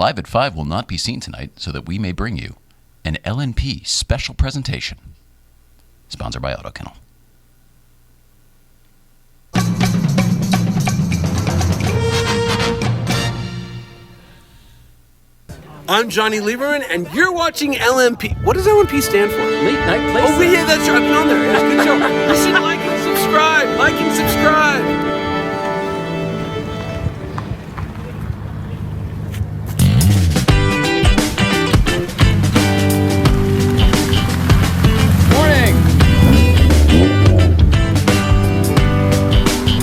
Live at 5 will not be seen tonight so that we may bring you an LNP special presentation. Sponsored by Auto Kennel. I'm Johnny Lieberman, and you're watching LNP. What does LNP stand for? Late Night Playset. Oh, yeah, that's right. I've been on there. Yeah, good show. You should like and subscribe. Like and subscribe.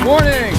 Morning!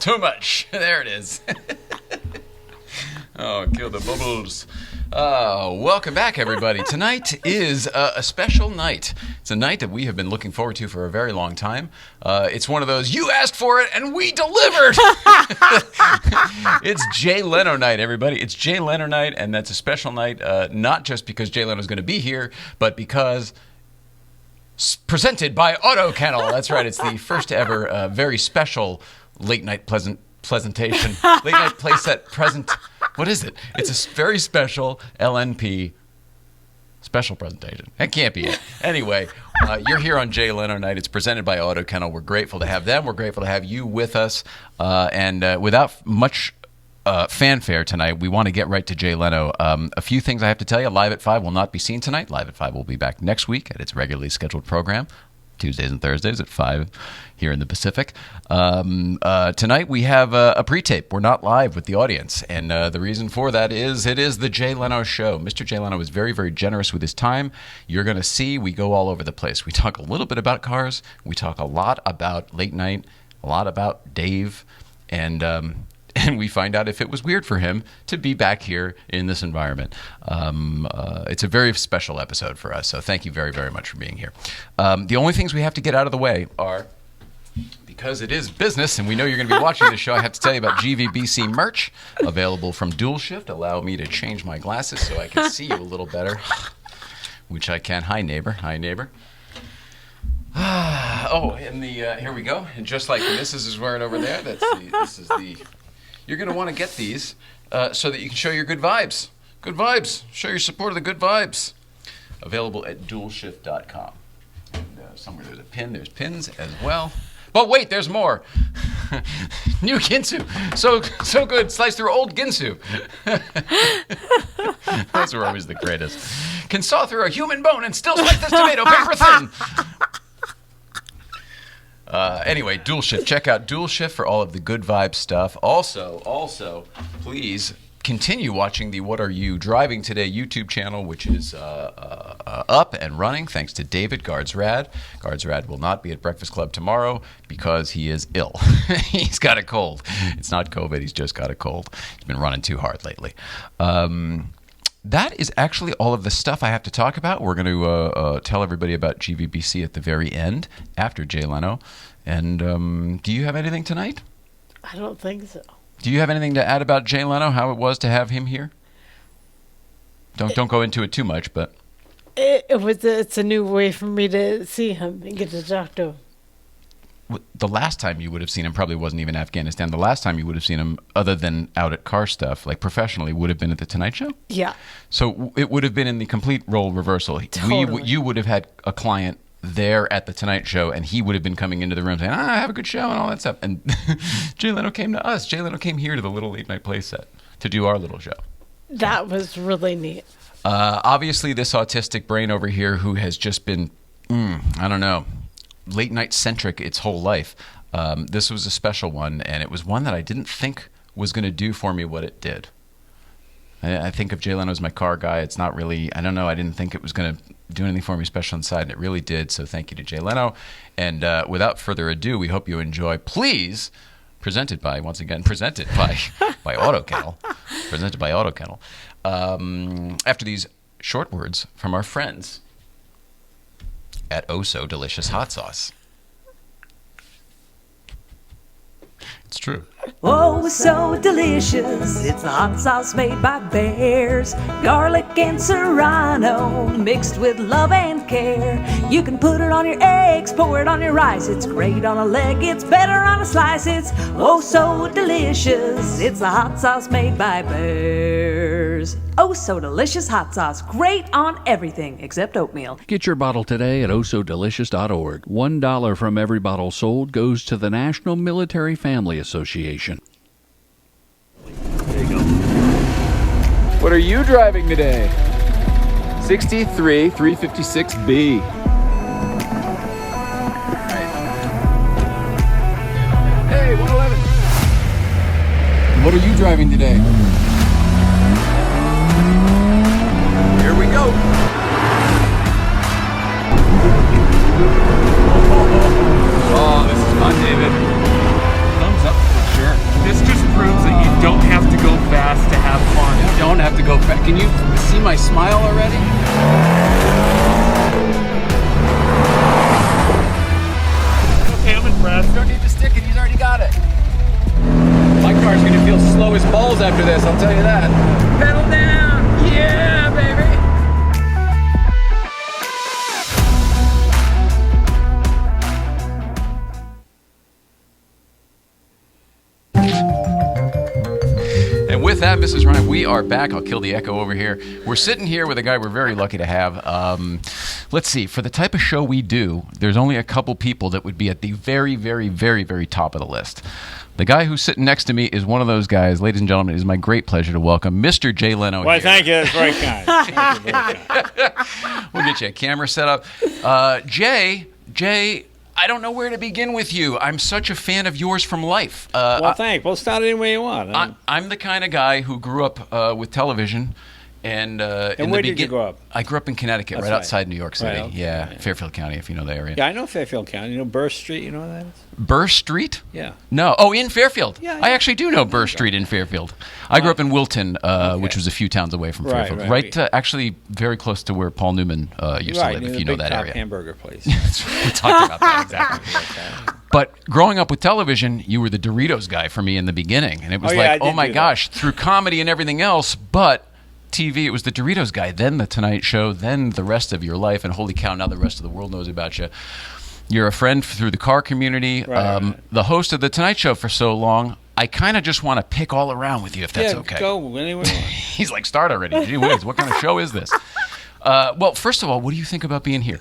Too much. There it is. Oh, kill the bubbles. Welcome back, everybody. Tonight is a special night. It's a night that we have been looking forward to for a very long time. It's one of those, you asked for it and we delivered. It's Jay Leno night, everybody. It's Jay Leno night, and that's a special night, not just because Jay Leno's going to be here, but because presented by Auto Kennel. That's right. It's the first ever very special late night presentation. Late night playset present. What is it? It's a very special LNP special presentation. That can't be it. Anyway, you're here on Jay Leno night. It's presented by Auto Kennel. We're grateful to have them. We're grateful to have you with us. And without much fanfare tonight, we want to get right to Jay Leno. A few things I have to tell you. Live at 5 will not be seen tonight. Live at 5 will be back next week at its regularly scheduled program, Tuesdays and Thursdays at 5 here in the Pacific. Tonight we have a pre-tape. We're not live with the audience, and the reason for that is it is the Jay Leno Show. Mr. Jay Leno is very, very generous with his time. You're going to see we go all over the place. We talk a little bit about cars. We talk a lot about late night, a lot about Dave, and we find out if it was weird for him to be back here in this environment. It's a very special episode for us, so thank you very, very much for being here. The only things we have to get out of the way are, because it is business and we know you're going to be watching this show, I have to tell you about GVBC merch available from Dual Shift. Allow me to change my glasses so I can see you a little better, which I can. Hi, neighbor. Hi, neighbor. And here we go. And just like the missus is wearing over there, you're going to want to get these so that you can show your good vibes. Good vibes. Show your support of the good vibes. Available at dualshift.com. And somewhere there's a pin. There's pins as well. But wait, there's more. New Ginsu. So good. Slice through old Ginsu. Those are always the greatest. Can saw through a human bone and still slice this tomato paper thin. Anyway, Dual Shift. Check out Dual Shift for all of the good vibe stuff. Also, please continue watching the What Are You Driving Today YouTube channel, which is up and running thanks to David Guardsrad. Guardsrad will not be at Breakfast Club tomorrow because he is ill. He's got a cold. It's not COVID. He's just got a cold. He's been running too hard lately. That is actually all of the stuff I have to talk about. We're going to tell everybody about GVBC at the very end after Jay Leno. And do you have anything tonight? I don't think so. Do you have anything to add about Jay Leno, how it was to have him here? Don't go into it too much, but... It's a new way for me to see him and get to talk to him. The last time you would have seen him probably wasn't even Afghanistan. The last time you would have seen him, other than out at car stuff, like professionally, would have been at the Tonight Show? Yeah. So it would have been in the complete role reversal. Totally. You would have had a client there at the Tonight Show, and he would have been coming into the room saying, I have a good show and all that stuff. And Jay Leno came to us. Jay Leno came here to the Little Late Night Playset to do our little show. That was really neat. Obviously, this autistic brain over here who has just been, I don't know, late night centric its whole life. This was a special one, and it was one that I didn't think was going to do for me what it did. I think of Jay Leno as my car guy. It's not really, I don't know, I didn't think it was going to do anything for me special inside, and it really did. So thank you to Jay Leno. And without further ado, we hope you enjoy. Please, presented by Auto Kennel. Presented by Auto Kennel. After these short words from our friends at Oh So Delicious Hot Sauce. It's true. Oh, so delicious. It's the hot sauce made by bears. Garlic and serrano mixed with love and care. You can put it on your eggs, pour it on your rice. It's great on a leg, it's better on a slice. It's oh, so delicious. It's the hot sauce made by bears. Oh, so delicious hot sauce. Great on everything except oatmeal. Get your bottle today at ohsodelicious.org. $1 from every bottle sold goes to the National Military Family Association. There you go. What are you driving today? 63 356B. Hey, 111. What are you driving today? Here we go. Oh, this is fun, David. Thumbs up for sure. This just proves that you don't have to go fast to have fun. You don't have to go fast. Can you see my smile already? Okay, I'm impressed. You don't need to stick it. He's already got it. My car's going to feel slow as balls after this, I'll tell you that. Pedal down. Yeah, baby. And with that, Mrs. Ryan, we are back. I'll kill the echo over here. We're sitting here with a guy we're very lucky to have. Let's see. For the type of show we do, there's only a couple people that would be at the very, very, very, very top of the list. The guy who's sitting next to me is one of those guys. Ladies and gentlemen, it is my great pleasure to welcome Mr. Jay Leno. Well, here. thank you. That's very kind. Thank you very kind. We'll get you a camera set up. Jay, I don't know where to begin with you. I'm such a fan of yours from life. Well, thanks. We'll start any way you want. I'm the kind of guy who grew up with television. And where did you grow up? I grew up in Connecticut, That's right right. outside New York City. Right, okay. Yeah, Yeah. Fairfield County, if you know the area. Yeah, I know Fairfield County. You know Burr Street? You know what that is? Burr Street? Yeah. No. Oh, in Fairfield. Yeah, I yeah. actually do know Burr Street in Fairfield. I grew up in Wilton, which was a few towns away from Right, Fairfield. right. Actually very close to where Paul Newman used to live, if you know big that top area. hamburger place. We talked about that, exactly. But growing up with television, you were the Doritos guy for me in the beginning. And it was Oh, yeah, I like, did oh my do that. gosh, through comedy and everything else, but TV, it was the Doritos guy, then the Tonight Show, then the rest of your life, and holy cow, now the rest of the world knows about you. You're a friend through the car community, Right. the host of the Tonight Show for so long. I kind of just want to pick all around with you, if that's Yeah, okay. go anywhere you want. He's like, start already. Gee whiz, what kind of show is this? Well, first of all, what do you think about being here?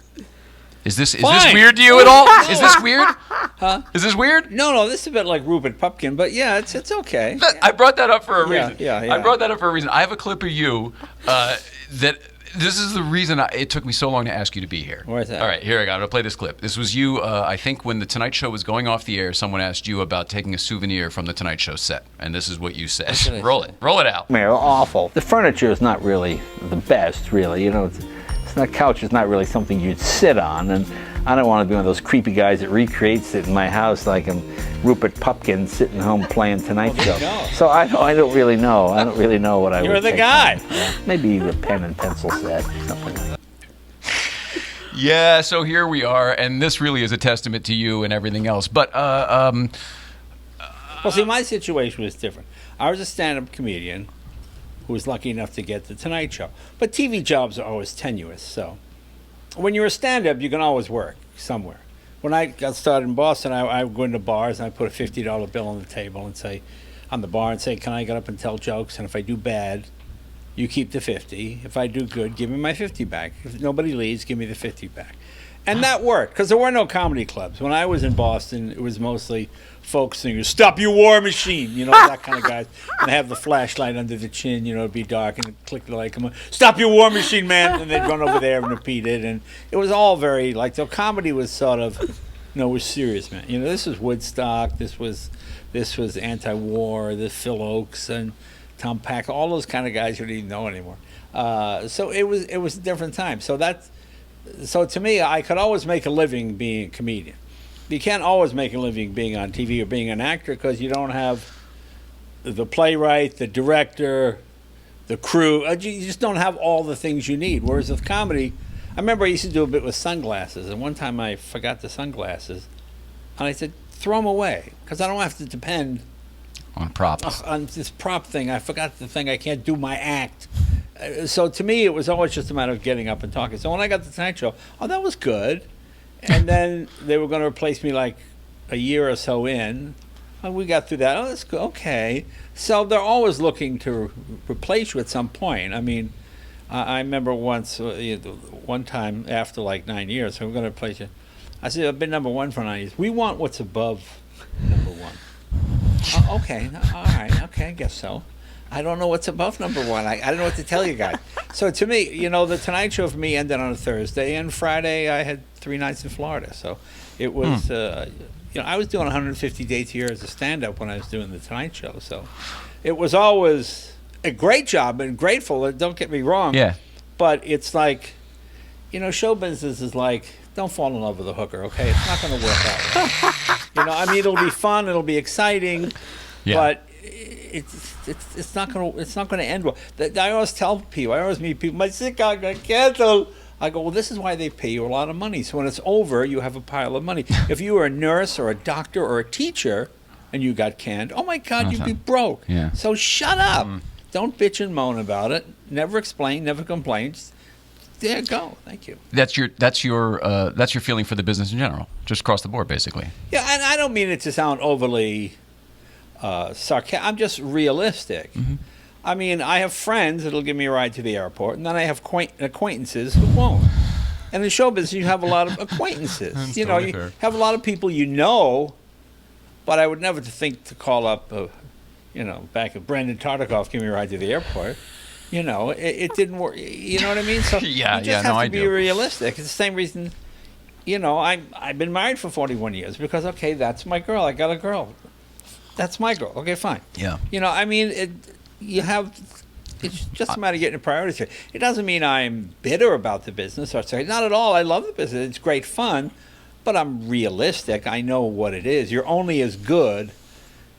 Is this Fine. weird to you at all? Is this weird? Huh? Is this weird? No, this is a bit like Rupert Pupkin, but yeah, it's okay. I brought that up for a Yeah, reason. yeah. I brought that up for a reason. I have a clip of you that This is the reason it took me so long to ask you to be here. Where's that? All right, here I go. I'm going to play this clip. This was you, I think, when The Tonight Show was going off the air, someone asked you about taking a souvenir from The Tonight Show set. And this is what you said. Roll it. Roll it out. They're awful. The furniture is not really the best, really. You know, the couch is not really something you'd sit on, and I don't want to be one of those creepy guys that recreates it in my house like I'm Rupert Pupkin sitting home playing Tonight Show. So I don't really know. I don't really know what I would You're the take guy. home. Yeah, maybe the pen and pencil set, something like that. Yeah, so here we are, and this really is a testament to you and everything else. But, Well, see, my situation was different. I was a stand-up comedian who was lucky enough to get the Tonight Show. But TV jobs are always tenuous, so when you're a stand-up, you can always work somewhere. When I got started in Boston, I would go into bars and I put a $50 bill on the table and say, on the bar, and say, can I get up and tell jokes? And if I do bad, you keep the 50. If I do good, give me my 50 back. If nobody leaves, give me the 50 back. And that worked, because there were no comedy clubs. When I was in Boston, it was mostly folk singers. Stop your war machine, you know, that kind of guys. And have the flashlight under the chin, you know, it'd be dark, and click the light, come on, stop your war machine, man. And they'd run over there and repeat it. And it was all very, like, the comedy was sort of, no, we're serious, man. You know, this was Woodstock, this was anti-war, this Phil Oakes and Tom Packer, all those kind of guys you don't even know anymore. So it was a different time. So to me, I could always make a living being a comedian. You can't always make a living being on TV or being an actor because you don't have the playwright, the director, the crew. You just don't have all the things you need. Whereas with comedy, I remember I used to do a bit with sunglasses, and one time I forgot the sunglasses, and I said, throw them away, because I don't have to depend on props. On this prop thing. I forgot the thing. I can't do my act. So to me, it was always just a matter of getting up and talking. So when I got the Tonight Show, oh, that was good. And then they were going to replace me like a year or so in. Oh, we got through that. Oh, that's good. Okay. So they're always looking to replace you at some point. I mean, I remember once, one time after like 9 years, so we're going to replace you. I said, I've been number one for 9 years. We want what's above number one. Oh, okay. All right. Okay, I guess so. I don't know what's above number one. I don't know what to tell you guys. So to me, you know, the Tonight Show for me ended on a Thursday, and Friday I had 3 nights in Florida. So it was, you know, I was doing 150 dates a year as a stand-up when I was doing the Tonight Show. So it was always a great job and grateful. Don't get me wrong. Yeah. But it's like, you know, show business is like, don't fall in love with a hooker, okay? It's not going to work out. You know, I mean, it'll be fun, it'll be exciting, but it's not going to end well. I always tell people, I always meet people, my sick guy got canceled. I go, well, this is why they pay you a lot of money. So when it's over, you have a pile of money. If you were a nurse or a doctor or a teacher and you got canned, oh my God, you'd be broke. Yeah. So shut up. Don't bitch and moan about it. Never explain, never complain. Just, there you go. Thank you. That's your feeling for the business in general, just across the board, basically. Yeah, and I don't mean it to sound overly sarcastic. I'm just realistic. Mm-hmm. I mean, I have friends that'll give me a ride to the airport, and then I have acquaintances who won't. And in show business, you have a lot of acquaintances. You know, totally you fair. have a lot of people you know, but I would never think to call up, you know, back at Brandon Tartikoff, give me a ride to the airport. You know, it didn't work. You know what I mean? So you just have to be realistic. It's the same reason, you know, I've been married for 41 years because, okay, that's my girl. I got a girl. That's my girl. Okay, fine. Yeah. You know, I mean, it's just a matter of getting a priority straight. It doesn't mean I'm bitter about the business or say, not at all. I love the business. It's great fun, but I'm realistic. I know what it is. You're only as good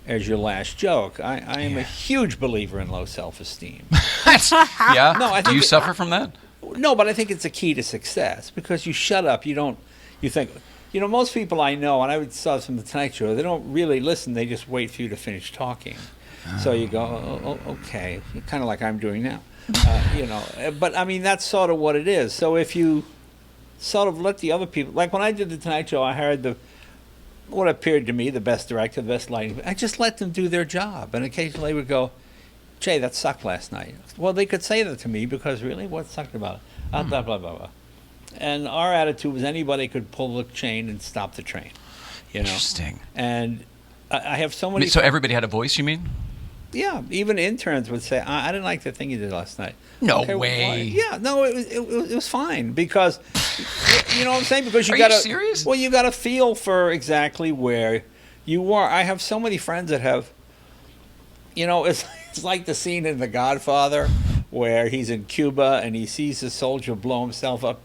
as your last joke. I am a huge believer in low self-esteem. Yeah? No, I think do you suffer from that? No, but I think it's a key to success because you shut up. You think, you know, most people I know, and I would saw this from the Tonight Show, they don't really listen. They just wait for you to finish talking. So you go, oh, okay, kind of like I'm doing now. You know, but I mean, that's sort of what it is. So if you sort of let the other people, like when I did the Tonight Show, I hired what appeared to me the best director, the best lighting. I just let them do their job, and occasionally they would go, Jay, that sucked last night. Well, they could say that to me because really, what sucked about it? Blah, blah, blah, blah. And our attitude was anybody could pull the chain and stop the train. You know? Interesting. And I have so many. So everybody had a voice, you mean? Yeah, even interns would say, I didn't like the thing you did last night. No Okay, way. why? Yeah, no, it was fine because, you know what I'm saying? Because Are you serious? Well, you got to feel for exactly where you are. I have so many friends that have, you know, it's like the scene in The Godfather where he's in Cuba and he sees a soldier blow himself up,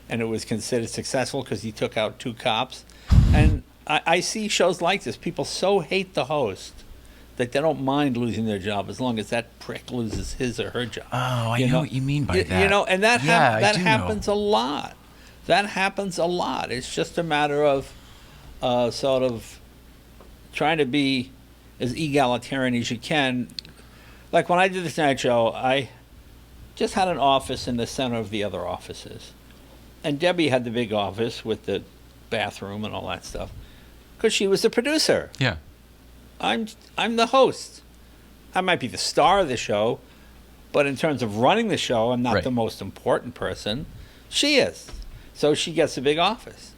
and it was considered successful because he took out 2 cops. And I see shows like this. People so hate the host that they don't mind losing their job as long as that prick loses his or her job. Oh, I know what you mean by that. You know, and that I do know. happens a lot. That happens a lot. It's just a matter of sort of trying to be as egalitarian as you can. Like when I did the Tonight Show, I just had an office in the center of the other offices. And Debbie had the big office with the bathroom and all that stuff because she was the producer. Yeah. I'm the host. I might be the star of the show, but in terms of running the show, I'm not Right. the most important person. She is. So she gets a big office,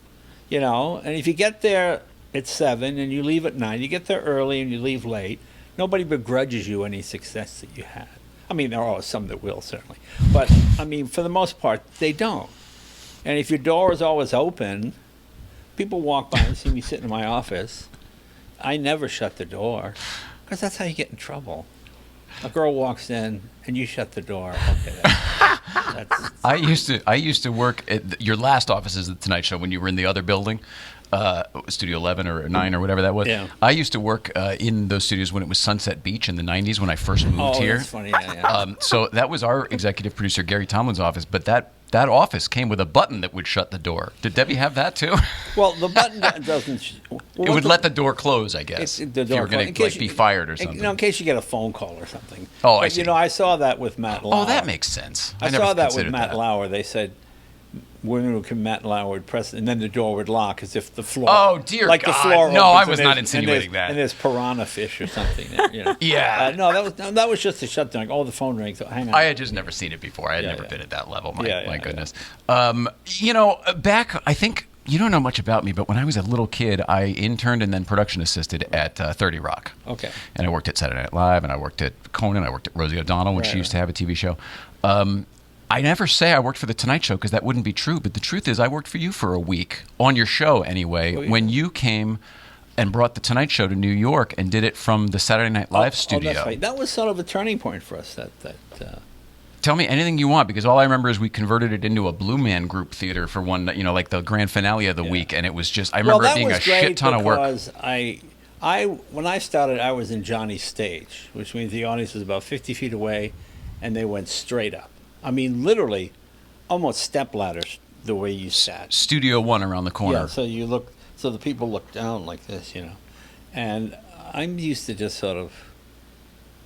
you know. And if you get there at 7 and you leave at 9, you get there early and you leave late, nobody begrudges you any success that you had. I mean, there are some that will, certainly. But, I mean, for the most part, they don't. And if your door is always open, people walk by and see me sitting in my office. I never shut the door because that's how you get in trouble. A girl walks in and you shut the door. Okay, that's I used to work at your last offices at the Tonight Show when you were in the other building, Studio 11 or 9 or whatever that was. Yeah. I used to work in those studios when it was Sunset Beach in the 90s when I first moved here. That's funny. Yeah. So that was our executive producer Gary Tomlin's office, but that office came with a button that would shut the door. Did Debbie have that too? Well, the button doesn't. It would let the door close, I guess. The if you were going to be fired or something. You know, in case you get a phone call or something. Oh, I But, see. You know, I saw that with Matt Lauer. Oh, that makes sense. I never saw that with considered Matt that. Lauer. They said women would come, Matt Lauer would press, and then the door would lock as if the floor. Oh, dear like God. the floor. No, opens I and was there's- not insinuating that. And there's piranha fish or something. There, you know. Yeah. No, that was just a shutdown. Like, oh, the phone rings. Hang on. I had just never seen it before. I had Yeah, never yeah. been at that level. My Yeah, goodness. You know, back, I think, you don't know much about me, but when I was a little kid, I interned and then production assisted at 30 Rock. Okay. And I worked at Saturday Night Live, and I worked at Conan, I worked at Rosie O'Donnell when she used to have a TV show. I never say I worked for the Tonight Show because that wouldn't be true, but the truth is I worked for you for a week, on your show anyway, when you came and brought the Tonight Show to New York and did it from the Saturday Night Live studio. Oh, that's right. That was sort of a turning point for us. Tell me anything you want, because all I remember is we converted it into a Blue Man Group theater for one, you know, like the grand finale of the week, and it was just, I remember it being a shit ton of work. Because when I started, I was in Johnny's stage, which means the audience was about 50 feet away, and they went straight up. I mean, literally, almost step ladders the way you sat. Studio One around the corner. Yeah, so the people look down like this, you know. And I'm used to just sort of,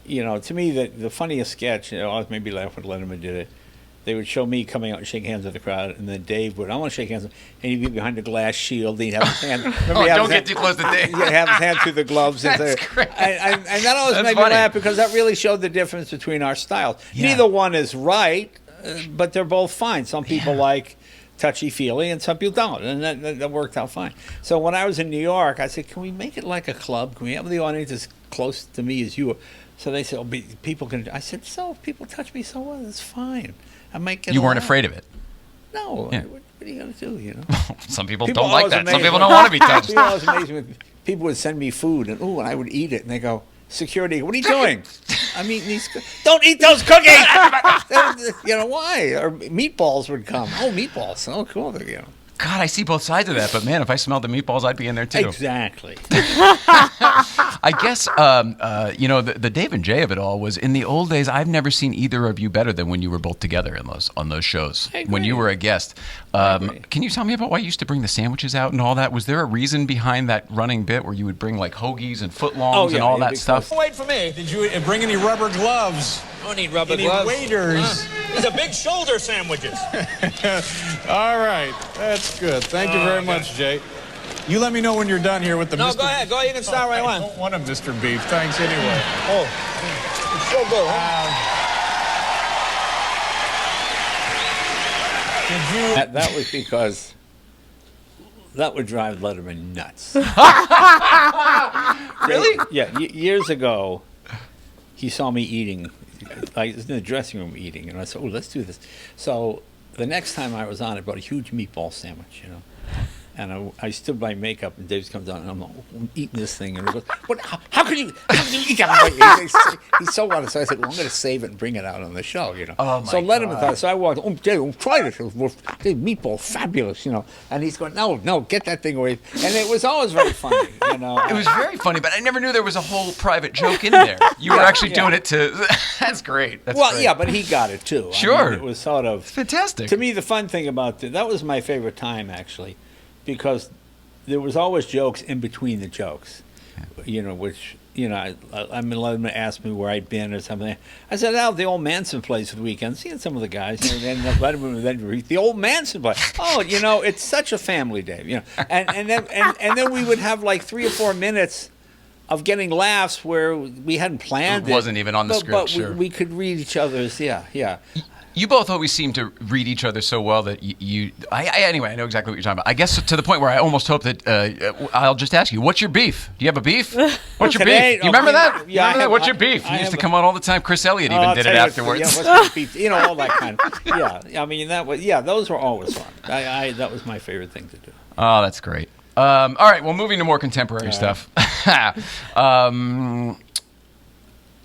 you know, to me, the funniest sketch, you know, I was maybe laughing when Letterman did it. They would show me coming out and shake hands with the crowd, and then Dave would, I want to shake hands, and he'd be behind a glass shield, and he'd have his hand. Don't get too close to Dave. He'd have his hand through the gloves. That's great. And that always That's made me funny. laugh because that really showed the difference between our styles. Yeah. Neither one is right, but they're both fine. Some people like touchy-feely, and some people don't, and that worked out fine. So when I was in New York, I said, can we make it like a club? Can we have the audience as close to me as you are? So they said, people can. I said, so if people touch me, so what? It's fine. I might get. You weren't along. afraid of it. No. Yeah. What are you going to do? You know. Some people People don't like always that. Some amaze people me. don't want to be touched. People always amaze me when people would send me food, and I would eat it, and they go, security, what are you doing? I'm eating these. Don't eat those cookies. You know why? Or meatballs would come. Oh, meatballs. Oh, cool. You know. God, I see both sides of that, but man, if I smelled the meatballs, I'd be in there too. Exactly. I guess, you know, the Dave and Jay of it all was in the old days. I've never seen either of you better than when you were both together on those shows. I When you agree. were a guest. agree. Can you tell me about why you used to bring the sandwiches out and all that? Was there a reason behind that running bit where you would bring like hoagies and footlongs and all that stuff? Wait for me. Did you bring any rubber gloves? I don't need rubber Any gloves. waiters? These are big shoulder sandwiches. All right, that's good. Thank you very much, Jay. You let me know when you're done here with the No, Mr. go ahead. Go. You can start right I on. don't want a Mr. Beef. Thanks anyway. Oh, it's so good, huh? That was because that would drive Letterman nuts. Really? Yeah. Years ago, he saw me eating, like in the dressing room eating, and I said, "Oh, let's do this." So the next time I was on, I brought a huge meatball sandwich, and I stood by makeup, and Dave comes on, and I'm eating this thing, and he goes, "What? How could you eat that?" He's so honest. So I said, "Well, I'm going to save it and bring it out on the show," Oh, my so Letterman God. thought. So I walked. "Oh, Dave, try this. Dave, meatball, fabulous," And he's going, "No, get that thing away." And it was always very funny, It was very funny, but I never knew there was a whole private joke in there. You were actually doing it to. That's great. That's Well, great. yeah, but he got it too. Sure. It was sort of fantastic. To me, the fun thing about that was my favorite time actually, because there was always jokes in between the jokes, which I mean, Letterman asked me where I'd been or something. I said, the old Manson place for the weekend, seeing some of the guys. And then Letterman would then read the old Manson place. Oh, it's such a family day, And then we would have like 3 or 4 minutes of getting laughs where we hadn't planned it. It wasn't even on the script, but sure. we could read each other's, yeah. You both always seem to read each other so well that anyway, I know exactly what you're talking about. I guess to the point where I almost hope that I'll just ask you, what's your beef? Do you have a beef? What's your Today, beef? You remember that? yeah, I have- What's your beef? I You used to have- come on all the time. Chris Elliott even I'll did tell it you afterwards. what's my beef, all that kind of. Yeah, I mean those were always fun. That was my favorite thing to do. Oh, that's great. All right, well, moving to more contemporary stuff.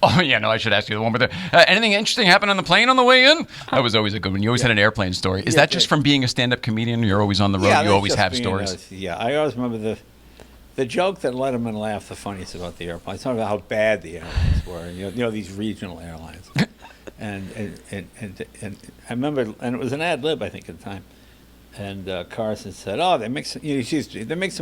Oh, yeah, no, I should ask you the one. But anything interesting happen on the plane on the way in? That was always a good one. You always had an airplane story. Is that just from being a stand-up comedian? You're always on the road. You always have stories. I always remember the joke that Letterman laughed the funniest about the airplanes. Talking about how bad the airlines were. These regional airlines. and I remember, and it was an ad lib, I think, at the time. And Carson said, "Oh, they make so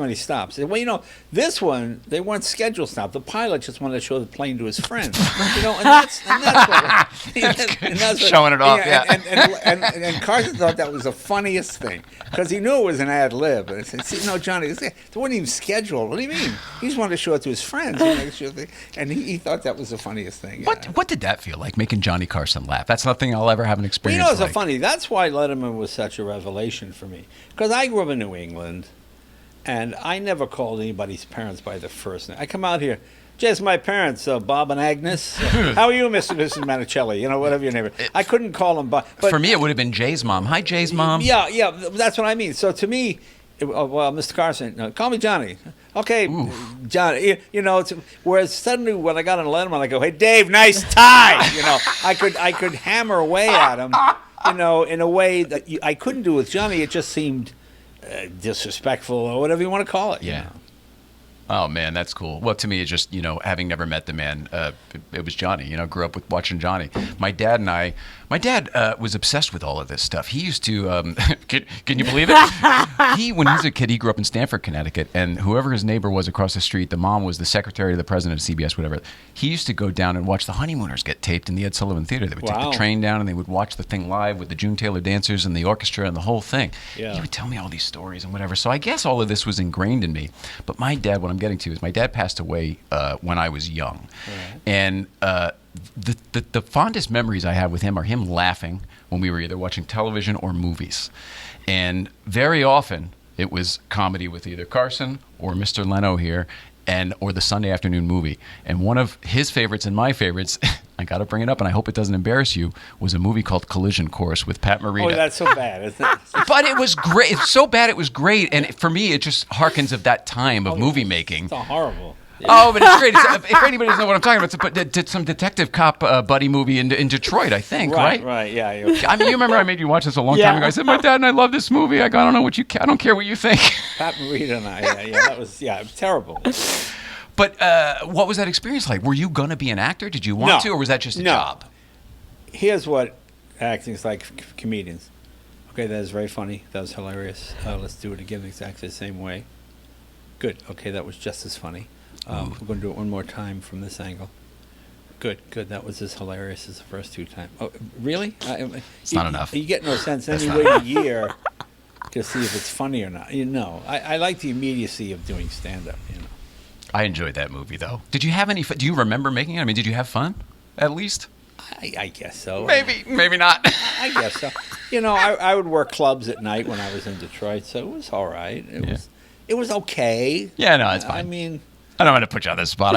many stops." I said, "Well, this one they weren't scheduled stops. The pilot just wanted to show the plane to his friends, and that's what, Showing it off, yeah. And Carson thought that was the funniest thing because he knew it was an ad lib. And I said, "See, no, Johnny, it wasn't even scheduled. What do you mean? He just wanted to show it to his friends, and he thought that was the funniest thing." What did that feel like, making Johnny Carson laugh? That's nothing I'll ever have an experience It's so like. funny. That's why Letterman was such a revelation for me. Because I grew up in New England, and I never called anybody's parents by their first name. I come out here, just my parents, Bob and Agnes. How are you, Mr. and Mrs. Manicelli? Whatever your name is. I couldn't call them by. But for me, it would have been Jay's mom. Hi, Jay's mom. Yeah, that's what I mean. So to me, well, Mr. Carson, no, call me Johnny. Okay, Johnny. Whereas suddenly when I got on Letterman, I go, "Hey, Dave, nice tie." I could hammer away at him. In a way that I couldn't do with Johnny. It just seemed disrespectful or whatever you want to call it. Yeah. Oh, man, that's cool. Well, to me, it's just, having never met the man, it was Johnny. Grew up with watching Johnny. My dad was obsessed with all of this stuff. He used to, can you believe it? When he was a kid, he grew up in Stamford, Connecticut, and whoever his neighbor was across the street, the mom was the secretary of the president of CBS, whatever. He used to go down and watch the Honeymooners get taped in the Ed Sullivan Theater. They would take the train down and they would watch the thing live with the June Taylor dancers and the orchestra and the whole thing. Yeah. He would tell me all these stories and whatever. So I guess all of this was ingrained in me. But my dad, what I'm getting to is my dad passed away when I was young. Right. And the fondest memories I have with him are him laughing when we were either watching television or movies. And very often it was comedy with either Carson or Mr. Leno here, or the Sunday afternoon movie. And one of his favorites and my favorites, I got to bring it up, and I hope it doesn't embarrass you, was a movie called Collision Course with Pat Morita. Oh, that's so bad, isn't it? But it was great. It's so bad it was great. And for me, it just harkens of that time of movie making. It's horrible. Yeah. Oh, but it's great. If anybody doesn't know what I'm talking about, it's some detective cop buddy movie in Detroit, I think, right? Right, yeah. I mean, you remember I made you watch this a long time ago. I said, my dad and I love this movie. I don't know I don't care what you think. Pat Morita and I, that was terrible. But what was that experience like? Were you going to be an actor? Did you want to, or was that just a job? Here's what acting is like for comedians. Okay, that is very funny. That was hilarious. Let's do it again exactly the same way. Good. Okay, that was just as funny. We're going to do it one more time from this angle. Good. That was as hilarious as the first two times. Oh, really? It's not enough. You get no sense. Then you wait a year to see if it's funny or not. I like the immediacy of doing stand-up, I enjoyed that movie, though. Did you have any fun? Do you remember making it? I mean, did you have fun, at least? I guess so. Maybe not. I guess so. I would work clubs at night when I was in Detroit, so it was all right. It was okay. Yeah, no, it's fine. I mean, I don't want to put you on the spot.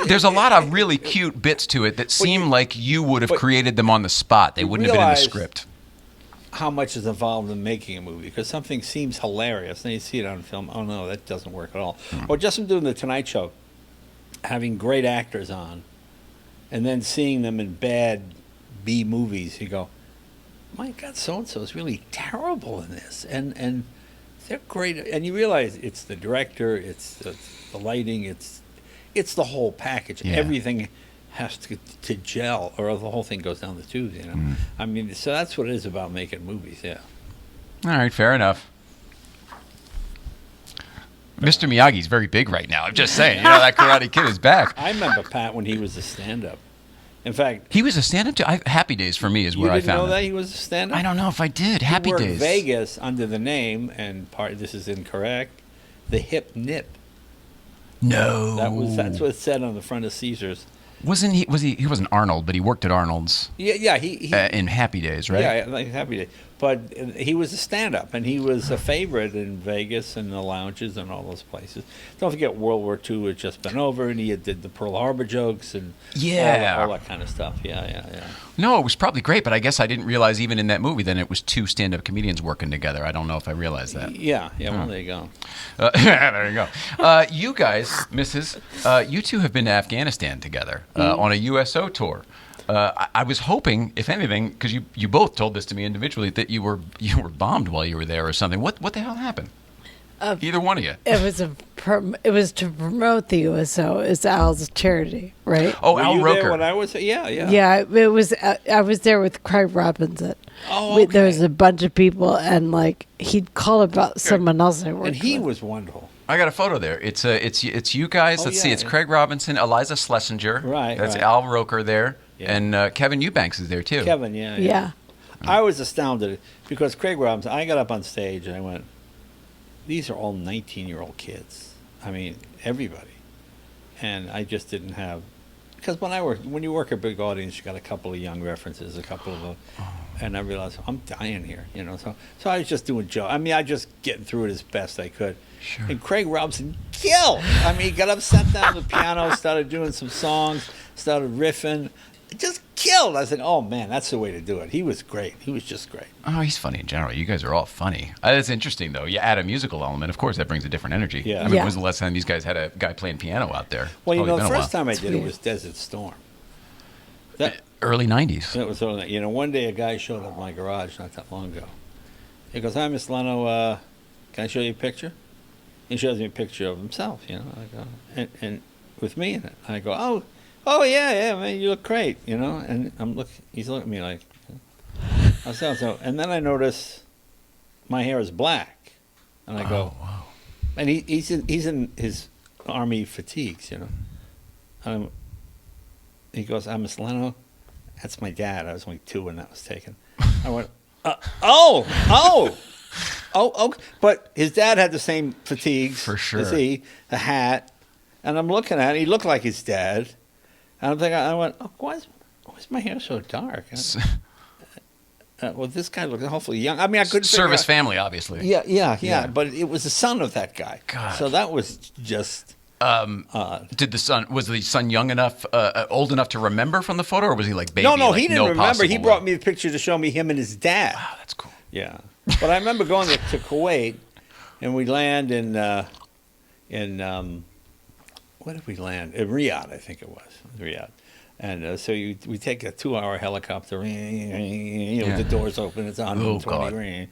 There's a lot of really cute bits to it that seem like you would have created them on the spot. They wouldn't have been in the script. How much is involved in making a movie? Because something seems hilarious, then you see it on film. Oh no, that doesn't work at all. Or just from doing the Tonight Show, having great actors on, and then seeing them in bad B movies, you go, my God, so and so is really terrible in this, and they're great, and you realize it's the director, it's the lighting, it's the whole package. Yeah. Everything has to gel, or the whole thing goes down the tubes. I mean, so that's what it is about making movies. Yeah. All right, fair enough. Mr. Miyagi's very big right now. I'm just saying. That Karate Kid is back. I remember Pat when he was a stand-up. In fact, he was a stand-up too. Happy Days for me is where I found You didn't know him. that he was a stand-up? I don't know if I did. Happy he worked Days. Vegas under the name, and this is incorrect, the Hip Nip. No. That's what it said on the front of Caesars. Wasn't he? He wasn't Arnold, but he worked at Arnold's. Yeah. He in Happy Days, right? Yeah, like Happy Days. But he was a stand-up, and he was a favorite in Vegas and the lounges and all those places. Don't forget World War II had just been over, and he did the Pearl Harbor jokes and all that kind of stuff. Yeah. No, it was probably great, but I guess I didn't realize even in that movie then it was two stand-up comedians working together. I don't know if I realized that. Yeah. Well, there you go. There you go. You guys, Mrs., you two have been to Afghanistan together on a USO tour. I was hoping, if anything, because you both told this to me individually, that you were bombed while you were there or something. What the hell happened? Either one of you. It was to promote the USO. It's Al's charity, right? Oh, Were Al you Roker. there when I was? Yeah. Yeah, it was. I was there with Craig Robinson. Oh, okay. There was a bunch of people, and he'd call about someone else I worked And he with. was wonderful. I got a photo there. It's you guys. Let's see. It's Craig Robinson, Eliza Schlesinger. Right. That's right. Al Roker there, Yeah. and Kevin Eubanks is there too. Kevin, yeah. Yeah. I was astounded because Craig Robinson, I got up on stage and I went, these are all 19-year-old kids. I mean, everybody. And I just didn't have, because when you work a big audience, you got a couple of young references, a couple of them, and I realized I'm dying here, So I was just doing jokes. I mean, I just getting through it as best I could. Sure. And Craig Robinson killed. I mean, he got up, sat down the piano, started doing some songs, started riffing. Just killed. I said, oh, man, that's the way to do it. He was great. He was just great. Oh, he's funny in general. You guys are all funny. That's interesting, though. You add a musical element, of course, that brings a different energy. Yeah. I mean, when was the last time these guys had a guy playing piano out there? Well, It's the probably been a first while. time I did it was Desert Storm. Early 90s. That was one day a guy showed up in my garage not that long ago. He goes, hi, Miss Leno, can I show you a picture? He shows me a picture of himself, I go, and with me in it. I go, oh yeah, man, you look great, and he's looking at me like, so. And then I notice my hair is black, and I go, wow. And he's in his army fatigues, he goes, I'm Miss Leno. That's my dad. I was only 2 when that was taken. I went, oh, but his dad had the same fatigues For sure. as he, the hat, and I'm looking at it. He looked like his dad, and I'm thinking, I went, why's my hair so dark? Well, this guy looks hopefully young. I mean, I couldn't Service figure out. family, obviously. Yeah, but it was the son of that guy. God. So that was just. Was the son young enough, old enough to remember from the photo, or was he like baby? No, like, he didn't remember. He possible brought way? me the picture to show me him and his dad. Wow, that's cool. Yeah, but I remember going to Kuwait, and we land in where did we land? In Riyadh, I think it was Riyadh. And so we take a 2-hour helicopter, the doors open, it's 120,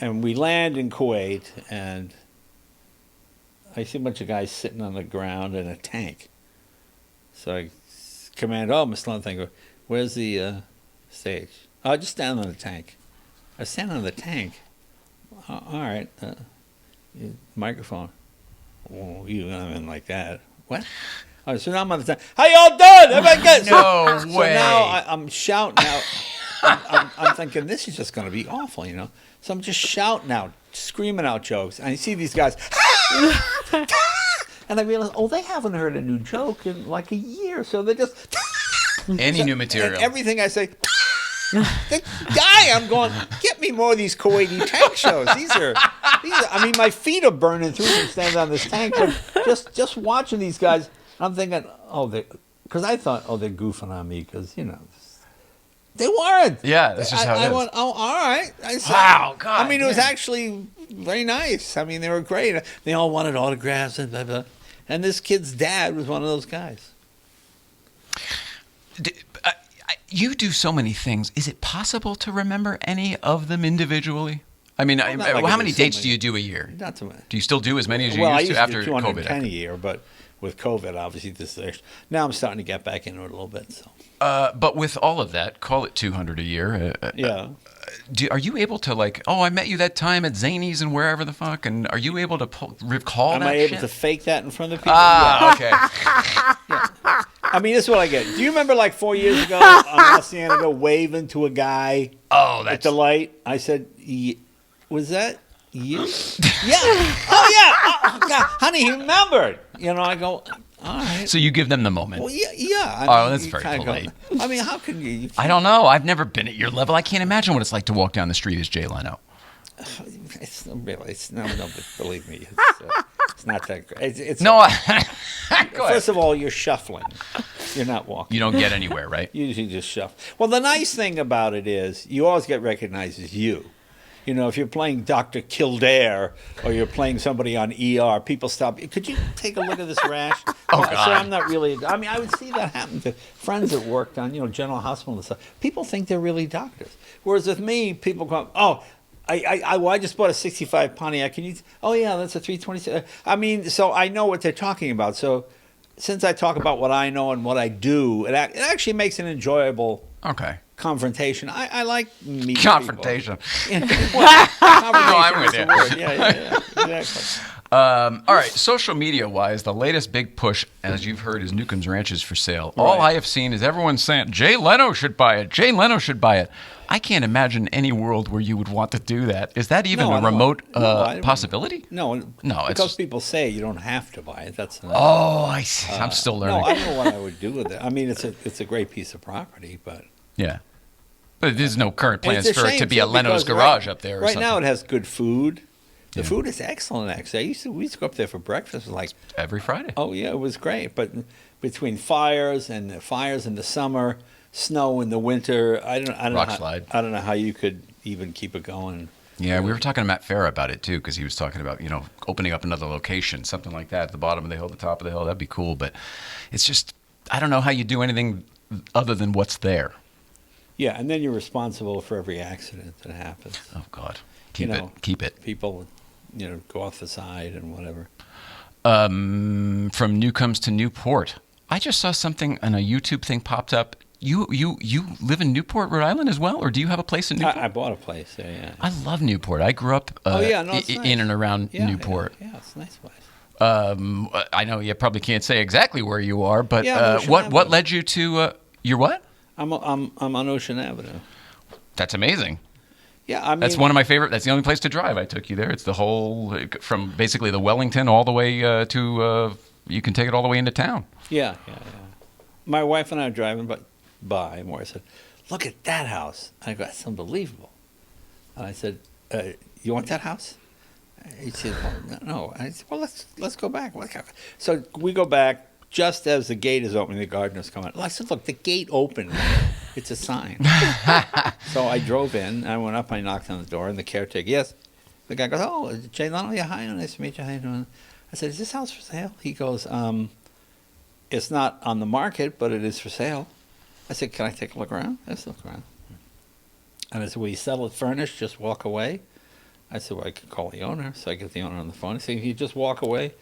and we land in Kuwait, and I see a bunch of guys sitting on the ground in a tank. So I command, Miss Lund, I go, where's the stage? Oh, just stand on the tank. I stand on the tank. All right. Microphone. Oh, you in like that. What? So now I'm on the tank. How y'all doing? Everybody good? No way. So now I'm shouting out. I'm thinking, this is just going to be awful, So I'm just shouting out, screaming out jokes. And I see these guys. And I realize, they haven't heard a new joke in like a year. So they're just. Any new material. And everything I say. The guy, I'm going, get me more of these Kuwaiti tank shows. These are I mean, my feet are burning through them standing on this tank. But just watching these guys, I'm thinking, because I thought, they're goofing on me because, they weren't. Yeah, that's just how it is. I went, all right. I said, Wow, God. I mean, it was actually very nice. I mean, they were great. They all wanted autographs and blah, blah. And this kid's dad was one of those guys. You do so many things. Is it possible to remember any of them individually? I mean, how many dates do you do a year? Not too many. Do you still do as many as you I used to after do COVID? 210 a year, but with COVID, obviously, now I'm starting to get back into it a little bit. So. But with all of that, call it 200 a year. Yeah. Are you able to I met you that time at Zany's and wherever the fuck, and are you able to recall Am that I able shit? to fake that in front of people? Okay. Yeah. I mean, this is what I get. Do you remember 4 years ago on Hacienda waving to a guy at the light? I said, was that you? Yeah. Oh, yeah. Oh, God. Honey, he remembered. I go, all right. So you give them the moment. Well, yeah. That's very polite. I mean, how can you? I don't know. I've never been at your level. I can't imagine what it's like to walk down the street as Jay Leno. It's no, believe me, it's not that great. First of all, you're shuffling. You're not walking. You don't get anywhere, right? You usually just shuffle. Well, the nice thing about it is you always get recognized as you. If you're playing Dr. Kildare or you're playing somebody on ER, people stop. Could you take a look at this rash? God. So I'm not really. I mean, I would see that happen to friends that worked on, General Hospital and stuff. People think they're really doctors. Whereas with me, people come, I just bought a 65 Pontiac. Can you? Oh yeah, that's a 326. I mean, so I know what they're talking about. So since I talk about what I know and what I do, it actually makes an enjoyable confrontation. I like meeting confrontation. I'm with you. Yeah, exactly. All right, social media-wise, the latest big push, as you've heard, is Newcomb's Ranch is for sale. Right. All I have seen is everyone saying, Jay Leno should buy it. Jay Leno should buy it. I can't imagine any world where you would want to do that. Is that even a remote possibility? No, because people say you don't have to buy it. That's I see. I'm still learning. No, I don't know what I would do with it. I mean, it's a great piece of property, but yeah, but there's no current plans for it to be a Leno's garage up there. Or right now, it has good food. The food is excellent, actually. we used to go up there for breakfast every Friday. Oh yeah, it was great. But between fires in the summer, snow in the winter, I don't know how you could even keep it going. Yeah, we were talking to Matt Farah about it too, because he was talking about opening up another location, something like that at the bottom of the hill, the top of the hill. That'd be cool, but it's just I don't know how you do anything other than what's there. Yeah, and then you're responsible for every accident that happens. Oh God, keep it. People, go off the side and whatever. From Newcombs to Newport, I just saw something on a YouTube thing popped up. You live in Newport, Rhode Island as well, or do you have a place in Newport? I bought a place there. Yeah. I love Newport. I grew up in and around Newport. Yeah, it's a nice place. I know you probably can't say exactly where you are, but what led you to your what? I'm on Ocean Avenue. That's amazing. Yeah, I mean, that's one of my favorite. That's the only place to drive. I took you there. It's the whole from basically the Wellington all the way to. You can take it all the way into town. Yeah. My wife and I were driving by, and Maura said, "Look at that house." I go, "That's unbelievable." And I said, "You want that house?" He said, "Well, no." I said, "Well, let's go back." So we go back just as the gate is opening. The gardeners come out. I said, "Look, the gate opened. It's a sign." So I drove in. I went up. I knocked on the door, and the caretaker, yes. The guy goes, "Oh, Jay Leno, yeah, hi, nice to meet you. How you doing?" I said, "Is this house for sale?" He goes, "It's not on the market, but it is for sale." I said, "Can I take a look around?" Let's look around. And I said, "Will you sell it furnished? Just walk away?" I said, "Well, I could call the owner." So I get the owner on the phone. I said, "You just walk away,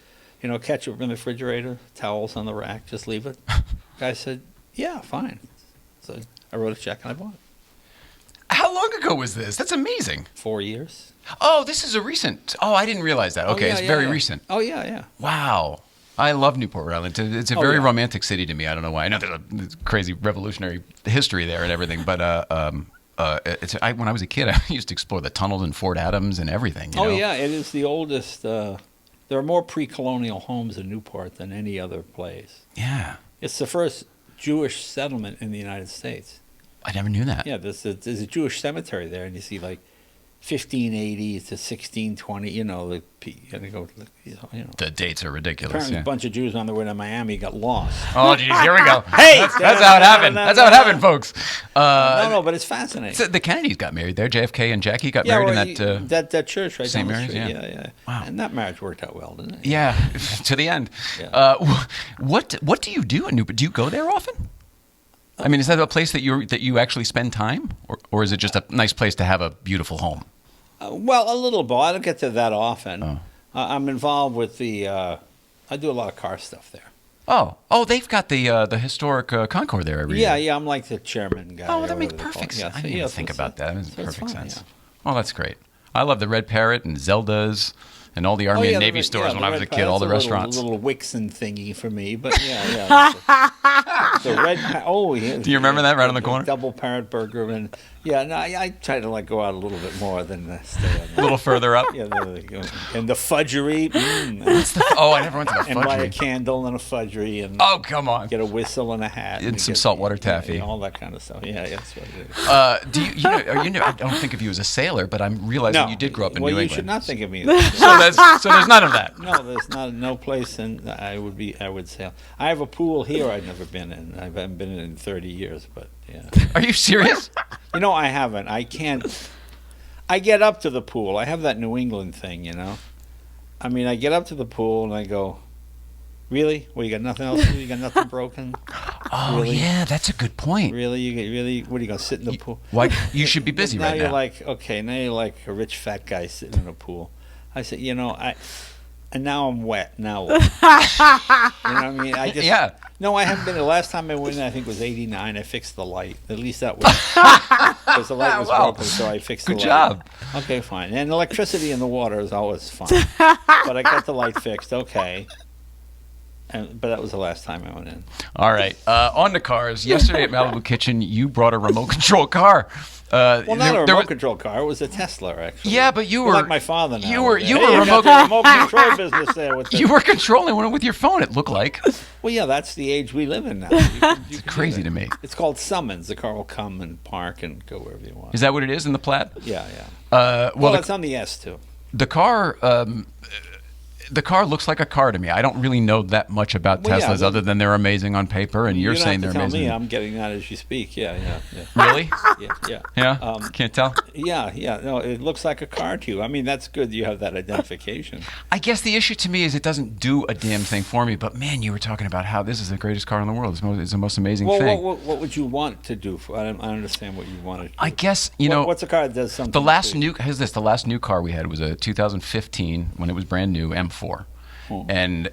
ketchup in the refrigerator, towels on the rack, just leave it." The guy said, "Yeah, fine." So I wrote a check and I bought it. How long ago was this? That's amazing. 4 years. Oh, this is a recent. Oh, I didn't realize that. Okay, it's very recent. Oh, yeah. Wow. I love Newport, Rhode Island. It's a very romantic city to me. I don't know why. I know there's a crazy revolutionary history there and everything, but when I was a kid, I used to explore the tunnels in Fort Adams and everything. You know? Yeah, it is the oldest. There are more pre-colonial homes in Newport than any other place. Yeah. It's the first Jewish settlement in the United States. I never knew that. Yeah, there's a Jewish cemetery there, and you see 1580 to 1620. You know, The dates are ridiculous. apparently Yeah. a bunch of Jews on their way to Miami got lost. Oh, geez, here we go. Hey! That's how it happened. That's how it happened, folks. No, but it's fascinating. So the Kennedys got married there. JFK and Jackie got married in that. that church right St. down the Mary's, street. yeah. Yeah. Wow. And that marriage worked out well, didn't it? Yeah, to the end. Yeah. What do you do in Newport? Do you go there often? I mean, is that a place that you actually spend time, or is it just a nice place to have a beautiful home? Well, a little bit. I don't get to that often. Oh. I'm involved with the. I do a lot of car stuff there. Oh, they've got the historic Concord there every year. Yeah. I'm like the chairman guy. Oh, or that makes whatever they call perfect it. sense. Yeah, I didn't even think about that. That makes so it's perfect fine, sense. yeah. Oh, that's great. I love the Red Parrot and Zelda's and all the Army and Navy stores when I was a kid, all the restaurants. A little Wixon thingy for me, but yeah. The Red yeah. Do you remember that right on the corner? Double Parrot Burger. And I try to go out a little bit more than stay on A little further up. Yeah, there you go. And the fudgery. I never went to the And buy a fudgery. candle and a fudgery and Oh, come on. get a whistle and a hat. And some get- saltwater taffy. All that kind of stuff. Yeah, that's what it is. Do I don't think of you as a sailor, but I'm realizing you did grow up in New you England. should not think of me. As So there's none of that. No, there's no place, and I would sail. I have a pool here I've never been in. I haven't been in 30 years, but yeah. Are you serious? I haven't. I can't. I get up to the pool. I have that New England thing, I mean, I get up to the pool and I go, really? Well, you got nothing else to do? You got nothing broken? Oh, Really? yeah, that's a good point. Really? What are you going to sit in the pool? Why you should be busy now right you're now. like, okay, now you're like a rich fat guy sitting in a pool. I said, and now I'm wet. Now what? You know what I mean? Yeah. No, I haven't been. The last time I went in, I think was '89. I fixed the light. At least that was because the light was Wow. broken, so I fixed Good the job. light. Okay, fine. And electricity in the water is always fine. But I got the light fixed. Okay. But that was the last time I went in. All right, on to cars. Yesterday at Malibu Kitchen, you brought a remote control car. Well, not a remote control car. It was a Tesla, actually. Yeah, but you You're were like my father now. You were Hey, you got remote. the remote control business there. With the, You were controlling one with your phone. It looked like. Well, yeah, that's the age we live in now. You can do Crazy that. to me. It's called summons. The car will come and park and go wherever you want. Is that what it is in the Plaid? Yeah. Well, It's on the S too. the car. The car looks like a car to me. I don't really know that much about Well, yeah, Teslas other than they're amazing on paper, and you're You don't saying have they're to tell amazing. me. I'm getting that as you speak. Yeah. Really? Yeah. Yeah. Can't tell. Yeah. No, it looks like a car to you. I mean, that's good. You have that identification. I guess the issue to me is it doesn't do a damn thing for me. But man, you were talking about how this is the greatest car in the world. It's the most amazing Well, thing. what would you want to do? I don't understand what you wanted. I guess you know. What's a car that does something? The last for you? the last new car we had was a 2015 when it was brand new M4, and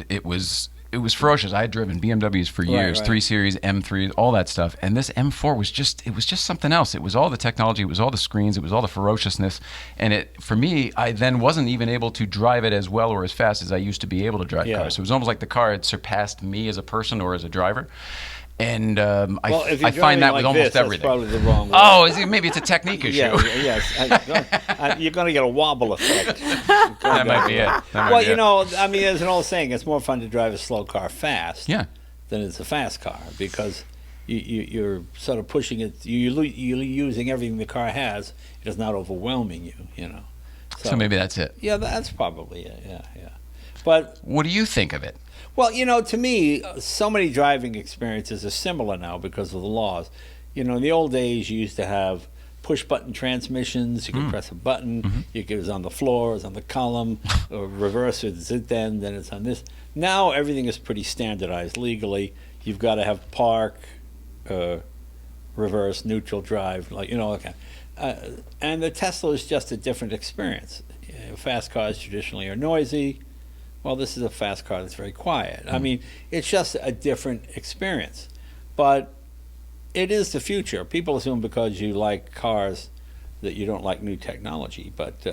it was ferocious. I had driven BMWs for years, Right. 3 Series, M3s, all that stuff, and this M4 was just something else. It was all the technology, it was all the screens, it was all the ferociousness, and for me, I then wasn't even able to drive it as well or as fast as I used to be able to drive cars. So it was almost like the car had surpassed me as a person or as a driver. And if you're I find that driving with like almost this, everything. That's probably the wrong way. Oh, maybe it's a technique issue. Yes. You're going to get a wobble effect. That might be it. Well, I mean, there's an old saying: it's more fun to drive a slow car fast Yeah. than it's a fast car because you're sort of pushing it. You're using everything the car has. It is not overwhelming you. So maybe that's it. Yeah, that's probably it. Yeah. But What do you think of it? well, to me, so many driving experiences are similar now because of the laws. In the old days, you used to have push-button transmissions. You could press a button. It was on the floor, it was on the column, or reverse, it's then it's on this. Now, everything is pretty standardized legally. You've got to have park, reverse, neutral drive, okay. And the Tesla is just a different experience. Fast cars traditionally are noisy. Well, this is a fast car that's very quiet. I mean, it's just a different experience. But it is the future. People assume because you like cars that you don't like new technology. But,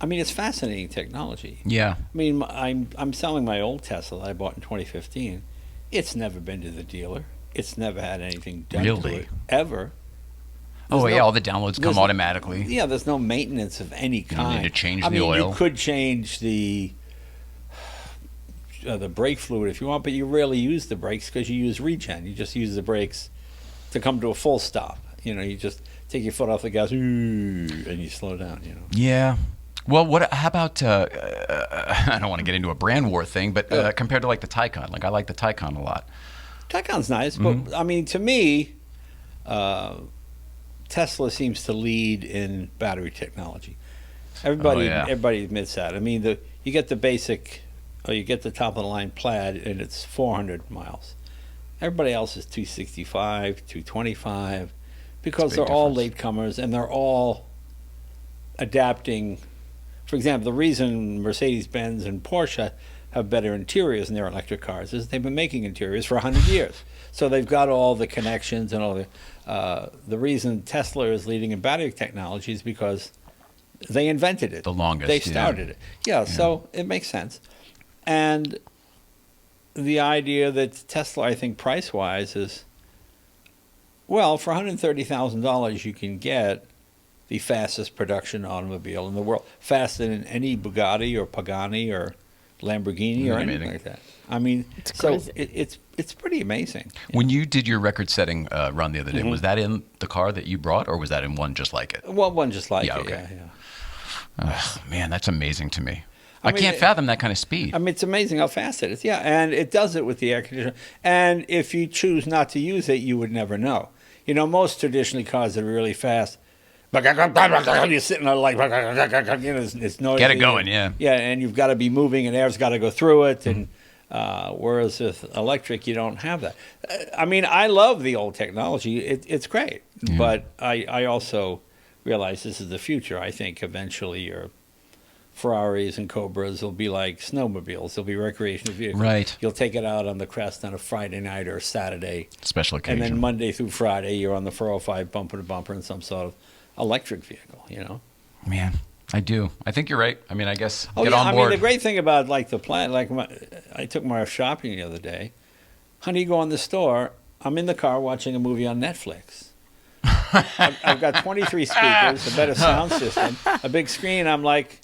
I mean, it's fascinating technology. Yeah. I mean, I'm selling my old Tesla that I bought in 2015. It's never been to the dealer. It's never had anything done to Really? it, ever. Oh, There's yeah, no- all the downloads there's come no- automatically. Yeah, there's no maintenance of any don't kind. need to change I the mean, oil. You could change the brake fluid if you want, but you rarely use the brakes because you use regen. You just use the brakes to come to a full stop. You just take your foot off the gas, and you slow down. Yeah. Well, how about, I don't want to get into a brand war thing, but compared to like the Taycan, like I like the Taycan a lot. Taycan's nice, but I mean, to me, Tesla seems to lead in battery technology. Everybody admits that. I mean, you get the basic, or you get the top of the line Plaid, and it's 400 miles. Everybody else is 265, 225, because they're all latecomers and they're all adapting. For example, the reason Mercedes-Benz and Porsche have better interiors in their electric cars is they've been making interiors for 100 years. So they've got all the connections and all the reason Tesla is leading in battery technology is because they invented it. The longest. They started it. Yeah, so it makes sense. And the idea that Tesla, I think, price-wise is, well, for $130,000 you can get the fastest production automobile in the world, faster than any Bugatti or Pagani or Lamborghini or anything like that. I mean, it's pretty amazing. When you did your record-setting run the other day, was that in the car that you brought, or was that in one just like it? Well, one just like it, okay. Oh, man, that's amazing to me. I can't fathom that kind of speed. I mean, it's amazing how fast it is. Yeah, and it does it with the air conditioner. And if you choose not to use it, you would never know. You know, most traditionally cars that are really fast, you're sitting there like, it's noisy. Get it going, yeah. Yeah, and you've got to be moving, and air's got to go through it. And whereas with electric, you don't have that. I mean, I love the old technology. It's great. Yeah. But I also realize this is the future. I think eventually your Ferraris and Cobras will be like snowmobiles. They'll be recreational vehicles. Right. You'll take it out on the crest on a Friday night or a Saturday. Special occasion. And then Monday through Friday, you're on the 405 bumper to bumper in some sort of electric vehicle, you know? Man, I do. I think you're right. I mean, I guess get on board. I mean, the great thing about like the plant, like I took my wife shopping the other day. Honey, you go in the store. I'm in the car watching a movie on Netflix. I've got 23 speakers, a better sound system, a big screen. I'm like,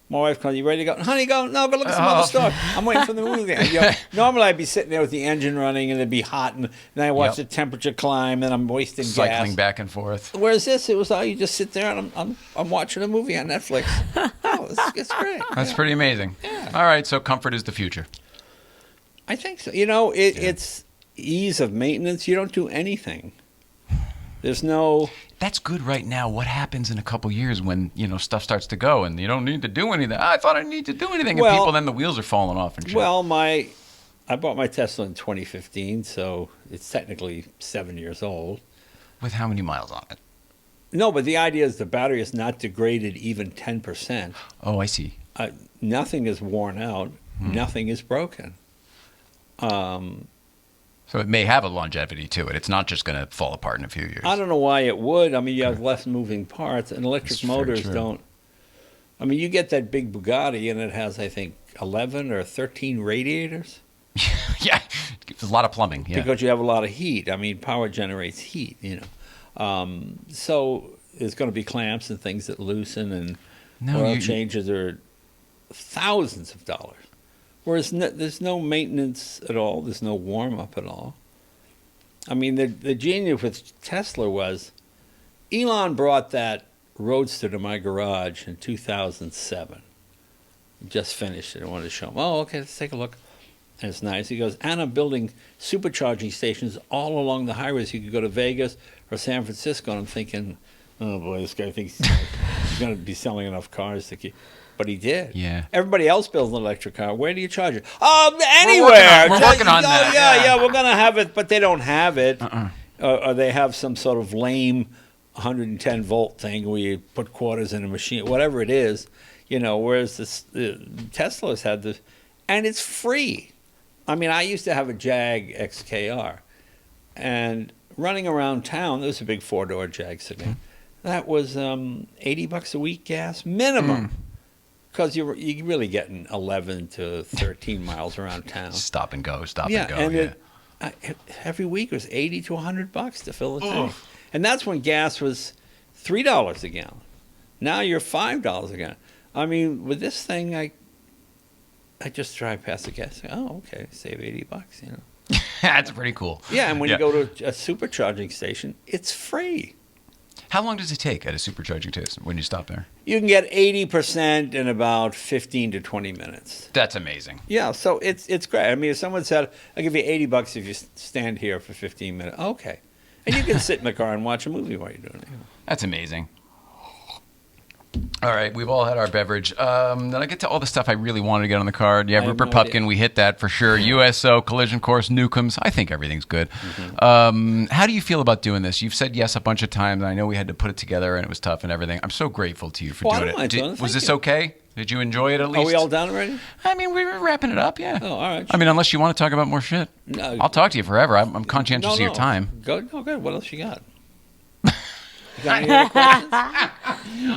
my wife comes, you ready to go? Honey, go look at some other store. I'm waiting for the movie. Normally I'd be sitting there with the engine running and it'd be hot, and then I watch the temperature climb, and I'm wasting cycling gas. Back and forth. Whereas this, it was all you just sit there and I'm watching a movie on Netflix. It's great. That's pretty amazing. Yeah. All right, so comfort is the future. I think so. You know, it's ease of maintenance. You don't do anything. There's no... That's good right now. What happens in a couple years when, stuff starts to go and you don't need to do anything? I thought I need to do anything. And people, then the wheels are falling off and shit. Well, I bought my Tesla in 2015, so it's technically 7 years old. With how many miles on it? No, but the idea is the battery is not degraded even 10%. Oh, I see. Nothing is worn out. Nothing is broken. So it may have a longevity to it. It's not just going to fall apart in a few years. I don't know why it would. I mean, you have less moving parts, and electric motors don't. I mean, you get that big Bugatti, and it has, I think, 11 or 13 radiators. Yeah, it's a lot of plumbing. Yeah. Because you have a lot of heat. I mean, power generates heat, So there's going to be clamps and things that loosen, and oil changes are thousands of dollars. Whereas there's no maintenance at all. There's no warm-up at all. I mean, the genius with Tesla was Elon brought that Roadster to my garage in 2007. Just finished it. I wanted to show him. Oh, okay, let's take a look. And it's nice. He goes, and I'm building supercharging stations all along the highways. You could go to Vegas or San Francisco. And I'm thinking, oh, boy, this guy thinks he's going to be selling enough cars to keep... But he did. Yeah. Everybody else builds an electric car. Where do you charge it? Anywhere. We're working on that. Yeah, we're going to have it, but they don't have it. Or they have some sort of lame 110-volt thing where you put quarters in a machine, whatever it is. Whereas the Teslas had this, and it's free. I mean, I used to have a Jag XKR, and running around town, there was a big four-door Jag sedan. That was $80 a week gas minimum. Because you're really getting 11 to 13 miles around town. Stop and go. Every week it was $80 to $100 to fill the tank. And that's when gas was $3 a gallon. Now you're $5 a gallon. I mean, with this thing, I just drive past the gas. Oh, okay, save $80. That's pretty cool. Yeah, and when you go to a supercharging station, it's free. How long does it take at a supercharging station when you stop there? You can get 80% in about 15 to 20 minutes. That's amazing. Yeah, so it's great. I mean, if someone said, I'll give you $80 if you stand here for 15 minutes. Okay. And you can sit in the car and watch a movie while you're doing it. That's amazing. All right, we've all had our beverage. Then I get to all the stuff I really wanted to get on the card. Yeah, Rupert Pupkin, we hit that for sure. USO, Collision Course, Newcomb's. I think everything's good. How do you feel about doing this? You've said yes a bunch of times. I know we had to put it together, and it was tough and everything. I'm so grateful to you for doing it. Was this okay? Did you enjoy it at least? Are we all done already? I mean, we were wrapping it up, yeah. Oh, all right. I mean, unless you want to talk about more shit. No. I'll talk to you forever. I'm conscientious of your time. Good. What else you got? You got any other questions?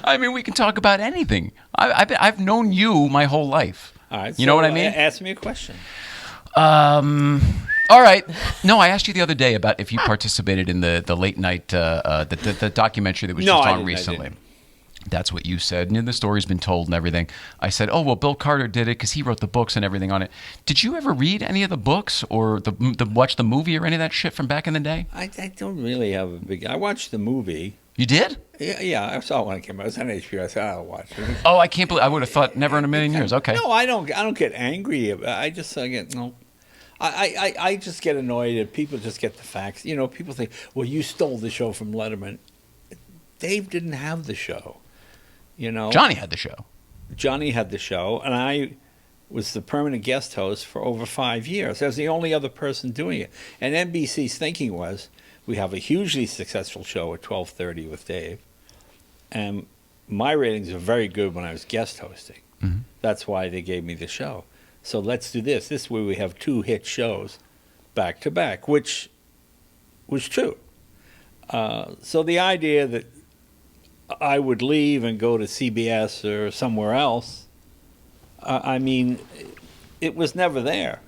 I mean, we can talk about anything. I've known you my whole life. All right. You know what I mean? Ask me a question. All right. No, I asked you the other day about if you participated in the late night, the documentary that was just on recently. I didn't. That's what you said. And the story's been told and everything. I said, oh, well, Bill Carter did it because he wrote the books and everything on it. Did you ever read any of the books or watch the movie or any of that shit from back in the day? I don't really have a big... I watched the movie. You did? Yeah, I saw it when it came out. It was on HBO. I said, I'll watch it. Oh, I can't believe... I would have thought never in a million years. Okay. No, I don't get angry. I just get annoyed that people just get the facts. You know, people think, well, you stole the show from Letterman. Dave didn't have the show. You know, Johnny had the show. Johnny had the show, and I was the permanent guest host for over 5 years. I was the only other person doing it. And NBC's thinking was, we have a hugely successful show at 12:30 with Dave, and my ratings were very good when I was guest hosting. Mm-hmm. That's why they gave me the show. So let's do this. This way we have 2 hit shows back to back, which was true. So the idea that I would leave and go to CBS or somewhere else, I mean, it was never there.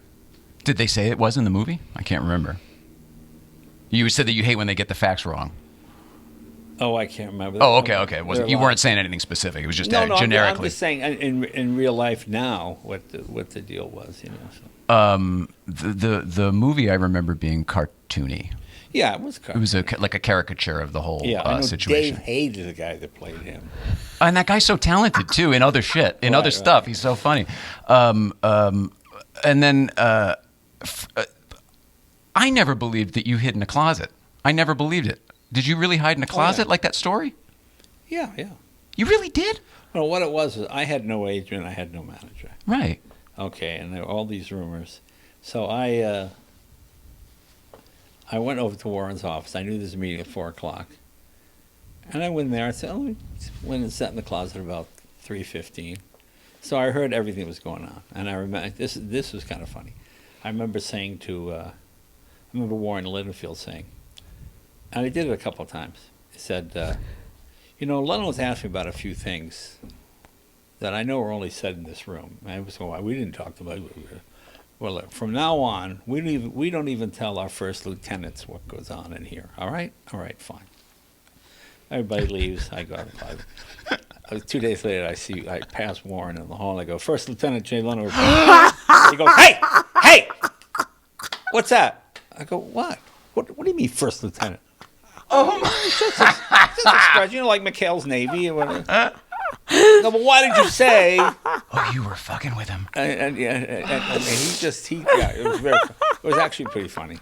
Did they say it was in the movie? I can't remember. You said that you hate when they get the facts wrong. Oh, I can't remember. Oh, okay. It wasn't, you weren't saying anything specific. It was just generically. I'm just saying in real life now what the deal was, you know. So. The movie I remember being cartoony. Yeah, it was cartoony. It was like a caricature of the whole I know situation. Dave hated the guy that played him. And that guy's so talented too in other shit, in other stuff. He's so funny. And then I never believed that you hid in a closet. I never believed it. Did you really hide in a closet like that story? Yeah. You really did? Well, what it was is I had no agent, I had no manager. Right. Okay, and there were all these rumors. So I went over to Warren's office. I knew there was a meeting at 4 o'clock. And I went in there. I said, went and sat in the closet about 3:15. So I heard everything that was going on. And I remember, this was kind of funny. I remember saying to, I remember Warren Littlefield saying, and I did it a couple of times. He said, you know, Leno's asked me about a few things that I know were only said in this room. And I was going, we didn't talk about it. Well, look, from now on, we don't even tell our first lieutenants what goes on in here. All right? All right, fine. Everybody leaves. I go outside. 2 days later, I pass Warren in the hall. And I go, First Lieutenant Jay Leno. He goes, hey, what's that? I go, what? What do you mean, First Lieutenant? Oh, it's just expression, you know, like McHale's Navy or whatever. No, but why did you say? Oh, you were fucking with him. And it was actually pretty funny.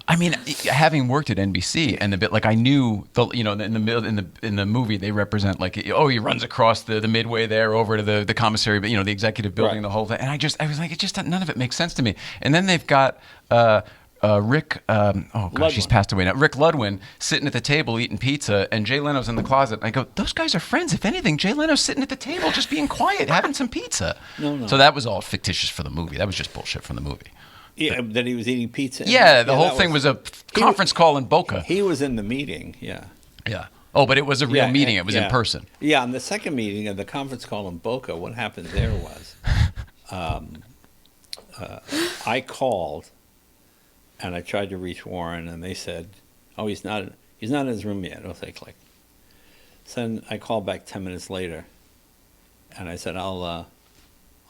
I mean, having worked at NBC and the bit like I knew in the movie they represent like he runs across the midway there over to the commissary, but the executive building, the whole thing, and I was like, it just none of it makes sense to me. And then they've got Rick, he's passed away now. Rick Ludwin sitting at the table eating pizza, and Jay Leno's in the closet. I go, those guys are friends. If anything, Jay Leno's sitting at the table just being quiet, having some pizza. No. So that was all fictitious for the movie. That was just bullshit from the movie. Yeah, that he was eating pizza. Yeah, the whole thing was a conference call in Boca. He was in the meeting, yeah. Yeah. Oh, but it was a real meeting. It was in person. Yeah, and the second meeting of the conference call in Boca, what happened there was I called, and I tried to reach Warren, and they said, "Oh, he's not in his room yet." Okay, click. So then I called back 10 minutes later, and I said, "I'll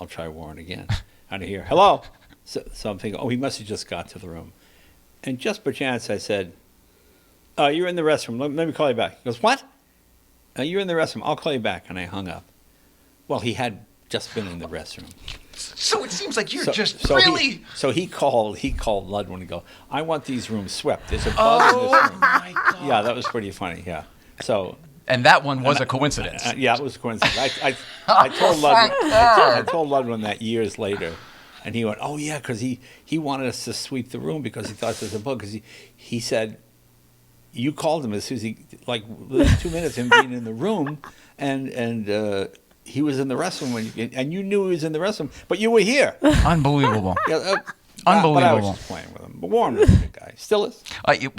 try Warren again." And I hear, "Hello." So I'm thinking, "Oh, he must have just got to the room," and just per chance I said, You're in the restroom. Let me call you back. He goes, what? You're in the restroom. I'll call you back. And I hung up. Well, he had just been in the restroom. So it seems like you're He called Ludwin and go, I want these rooms swept. There's a bug in this room. my God. Yeah, that was pretty funny. Yeah. So. And that one was a coincidence. Yeah, it was a coincidence. I told Ludwin that years later, and he went, "Oh yeah," because he wanted us to sweep the room because he thought there was a bug. Because he said, you called him as soon as he within 2 minutes of him being in the room, and he was in the restroom and you knew he was in the restroom, but you were here. Unbelievable. Yeah, Unbelievable. But I was just playing with him. But Warren was a good guy. Still is. I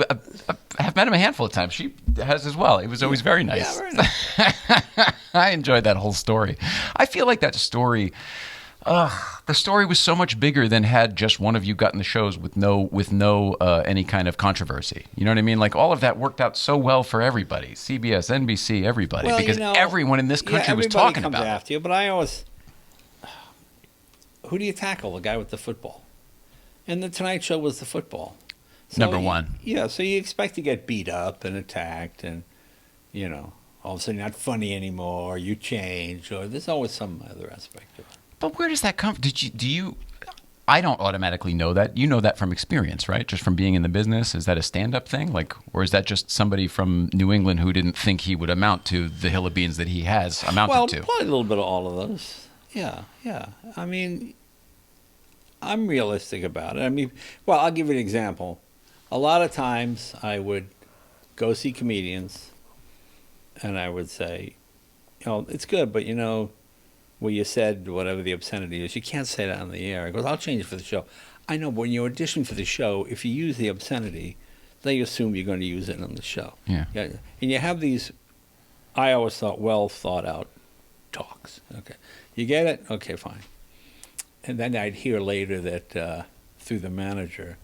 have met him a handful of times. She has as well. He was always very nice. Yeah, very nice. I enjoyed that whole story. I feel like that story, the story was so much bigger than had just one of you gotten the shows with no any kind of controversy. You know what I mean? Like all of that worked out so well for everybody. CBS, NBC, everybody. Well, because everyone in this country was talking about it. Everybody comes after you, but I always... Who do you tackle? The guy with the football. And the Tonight Show was the football. So Number one. Yeah, so you expect to get beat up and attacked and, all of a sudden you're not funny anymore, you change, or there's always some other aspect of it. But where does that come from? I don't automatically know that. You know that from experience, right? Just from being in the business. Is that a stand-up thing? Or is that just somebody from New England who didn't think he would amount to the hill of beans that he has amounted to? Well, probably a little bit of all of those. Yeah. I mean... I'm realistic about it. I'll give you an example. A lot of times I would go see comedians and I would say, it's good, but where you said whatever the obscenity is, you can't say that on the air. I goes, I'll change it for the show. I know, but when you audition for the show, if you use the obscenity, they assume you're going to use it on the show. Yeah. And you have these, I always thought, well thought out talks. Okay. You get it? Okay, fine. And then I'd hear later that through the manager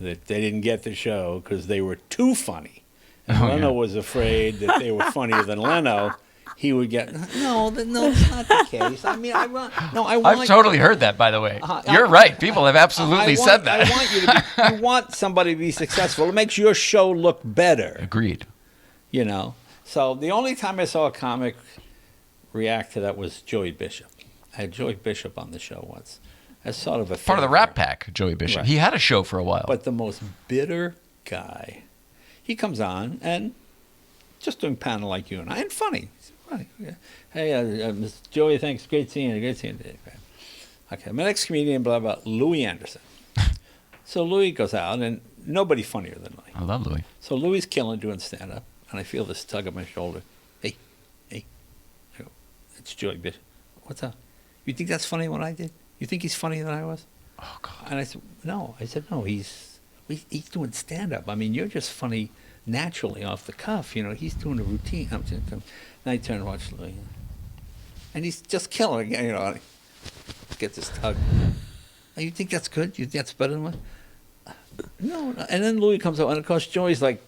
that they didn't get the show because they were too funny. And Leno was afraid that they were funnier than Leno. He would get, no, it's not the case. I've totally heard that, by the way. You're right. People have absolutely said that. I want you you want somebody to be successful. It makes your show look better. Agreed. So the only time I saw a comic react to that was Joey Bishop. I had Joey Bishop on the show once as sort of a part of the Rat Pack. Joey Bishop. Right. He had a show for a while. But the most bitter guy, he comes on and just doing panel like you and I, and funny. He's funny. Yeah. Hey, Mr. Joey, thanks. Great seeing you. Great seeing you. Okay, my next comedian, blah blah, Louis Anderson. So Louis goes out, and nobody funnier than Louis. I love Louis. So Louis is killing doing stand up, and I feel this tug on my shoulder. Hey, I go, it's Joey Bishop. What's up? You think that's funny what I did? You think he's funnier than I was? Oh, God. And I said, no. He's doing stand-up. You're just funny naturally off the cuff. He's doing a routine. And I turn and watch Louis. And he's just killing again. Get this tug. You think that's good? You think that's better than what? No. And then Louis comes out, and of course Joey's like,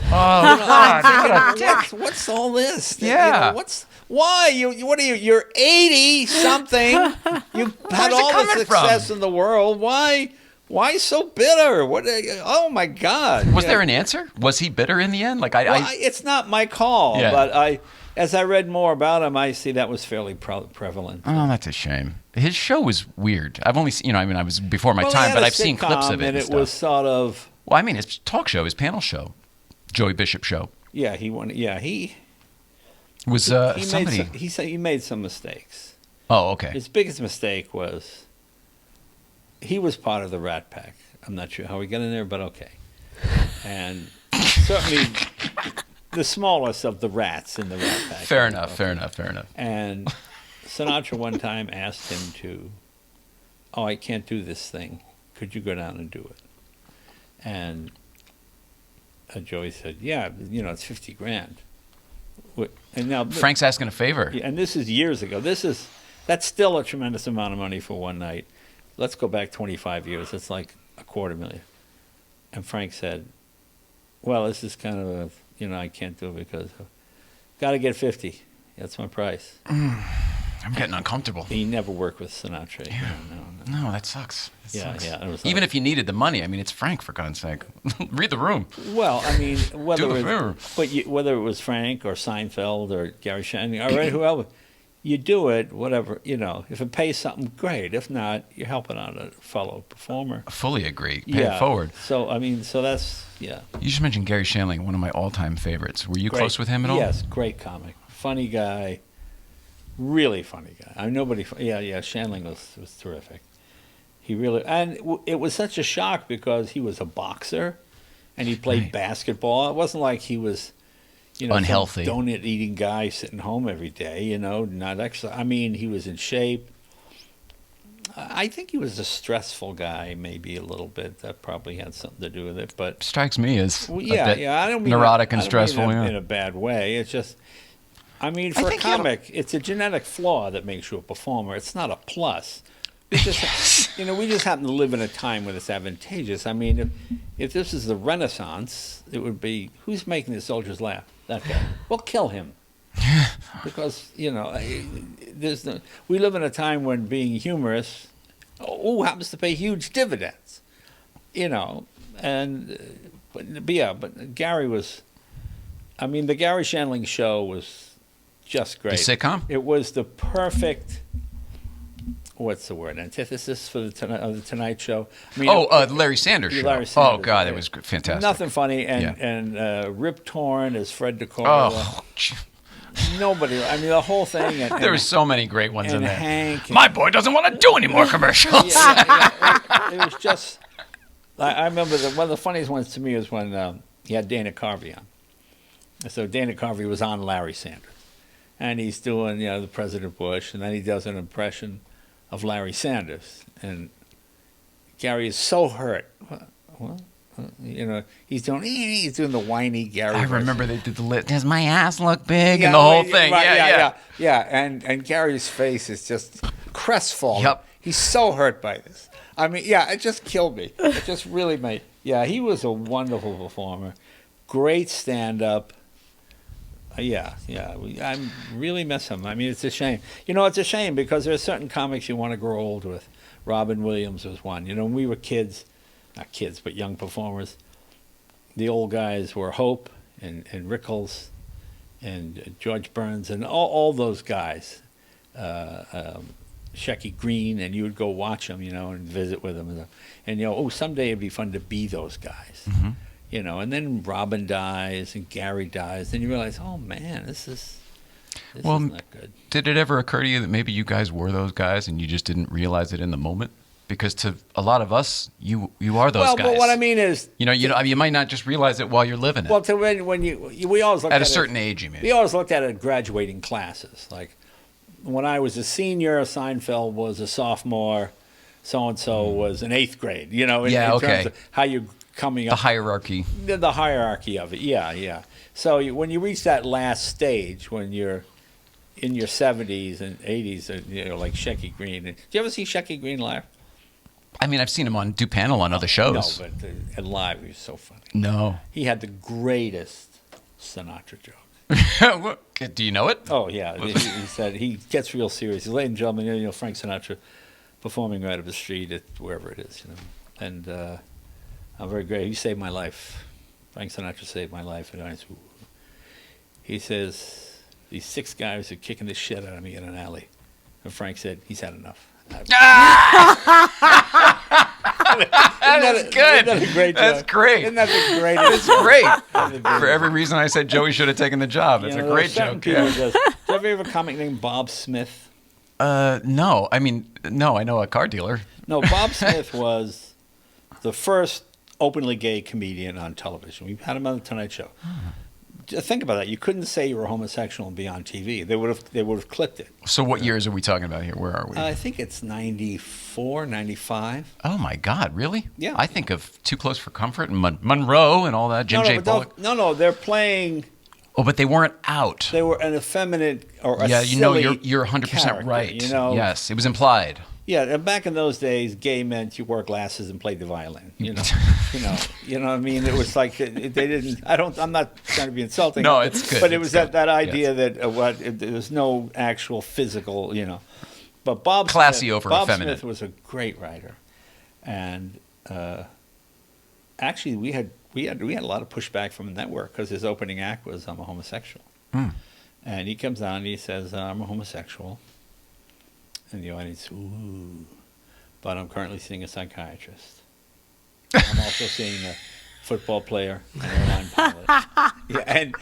oh, God. What's all this? Yeah. Why? What are you? You're 80-something. You've had all the success in the world. Why so bitter? Oh, my God. Was there an answer? Was he bitter in the end? It's not my call, yeah. But as I read more about him, I see that was fairly prevalent. Oh, that's a shame. His show was weird. I've only seen, I was before my time, but I've seen clips of it. And it was sort of... Well, his talk show, his panel show, Joey Bishop show. Yeah, he won. Yeah, he... Was somebody... He made some mistakes. Oh, okay. His biggest mistake was he was part of the Rat Pack. I'm not sure how we got in there, but okay. And certainly the smallest of the rats in the Rat Pack. Fair enough. And Sinatra one time asked him to, I can't do this thing. Could you go down and do it? And Joey said, yeah, it's $50,000. And now Frank's asking a favor. And this is years ago. That's still a tremendous amount of money for one night. Let's go back 25 years. It's like $250,000. And Frank said, well, this is kind of I can't do it because got to get 50. That's my price. I'm getting uncomfortable. He never worked with Sinatra. Yeah. No. No, that sucks. It sucks. Yeah. It was Even if you needed the money, I mean, it's Frank, for God's sake. Read the room. Well, I mean, whether it was Frank or Seinfeld or Gary Shandling or whoever, you do it, whatever, if it pays something, great. If not, you're helping out a fellow performer. I fully agree. Pay it forward. So, I mean, that's, yeah. You just mentioned Gary Shandling, one of my all-time favorites. Were you close with him at all? Yes, great comic. Funny guy. Really funny guy. Shandling was terrific. He really, and it was such a shock because he was a boxer and he played basketball. It wasn't like he was, unhealthy, donut eating guy sitting home every day, not exercise. I mean, he was in shape. I think he was a stressful guy, maybe a little bit. That probably had something to do with it. But strikes me as I don't mean neurotic and stressful. In a bad way. It's just, I mean, for a comic, it's a genetic flaw that makes you a performer. It's not a plus. We just, we just happen to live in a time when it's advantageous. I mean, if this is the Renaissance, it would be, who's making the soldiers laugh? That guy. Well, kill him. Because, we live in a time when being humorous, happens to pay huge dividends. But Gary was, I mean, the Gary Shandling show was just great. The sitcom? It was the perfect, what's the word, antithesis for the Tonight Show. I mean, Larry Sanders show. Larry Sanders, oh, God, it was fantastic. Nothing funny. And Rip Torn as Fred DeCorla. Nobody, I mean, the whole thing. There were so many great ones in there. Hank. My boy doesn't want to do any more commercials. It was just, I remember one of the funniest ones to me was when he had Dana Carvey on. So Dana Carvey was on Larry Sanders. And he's doing, the President Bush, and then he does an impression of Larry Sanders. And Gary is so hurt. What? He's doing the whiny Gary. I remember they did the lit. Does my ass look big? And the whole thing. Right, yeah. And Gary's face is just crestfallen. Yep. He's so hurt by this. I mean, it just killed me. It just really made. Yeah, he was a wonderful performer. Great stand-up. I really miss him. I mean, it's a shame. It's a shame because there are certain comics you want to grow old with. Robin Williams was one. When we were kids, not kids, but young performers, the old guys were Hope and Rickles and George Burns and all those guys. Shecky Green, and you would go watch them, and visit with them. And someday it'd be fun to be those guys. Mm-hmm. And then Robin dies and Gary dies, and you realize, oh man, this is not good. Did it ever occur to you that maybe you guys were those guys and you just didn't realize it in the moment? Because to a lot of us, you are those guys. Well, but what I mean is, you might not just realize it while you're living it. Well, we always looked at a certain age, you mean? We always looked at it graduating classes. Like when I was a senior, Seinfeld was a sophomore, so and so was an 8th grade. In terms of how you coming up. The hierarchy. The hierarchy of it, yeah. So when you reach that last stage, when you're in your 70s and 80s, like Shecky Green. Did you ever see Shecky Green live? I mean, I've seen him do panel on other shows. No, but live, he was so funny. No. He had the greatest Sinatra joke. Do you know it? Oh, yeah. He said, he gets real serious. He's, ladies and gentlemen, Frank Sinatra performing right up the street at wherever it is, And I'm very grateful. He saved my life. Frank Sinatra saved my life. And he says, these 6 guys are kicking the shit out of me in an alley. And Frank said, he's had enough. That's good. Isn't that a great joke? That's great. Isn't that the greatest? It's great. For every reason I said Joey should have taken the job. It's a great joke. Do you ever have a comic named Bob Smith? No. I mean, no, I know a car dealer. No, Bob Smith was the first openly gay comedian on television. We had him on the Tonight Show. Think about that. You couldn't say you were homosexual and be on TV. They would have clipped it. So what years are we talking about here? Where are we? I think it's 94, 95. Oh, my God. Really? Yeah. I think of Too Close for Comfort and Monroe and all that. J. Bullock. No, they're playing... Oh, but they weren't out. They were an effeminate or a silly you're 100% character, right. Yes, it was implied. Yeah, and back in those days, gay meant you wore glasses and played the violin. You know, you know what I mean. It was like they didn't. I'm not trying to be insulting. No, it's good. But it was that idea that there was no actual physical. You know, but Bob classy Smith, over Bob effeminate. Smith was a great writer, and actually we had a lot of pushback from the network because his opening act was "I'm a homosexual," and he comes on and he says, "I'm a homosexual." And the audience, ooh, but I'm currently seeing a psychiatrist. I'm also seeing a football player, an airline pilot. Yeah, and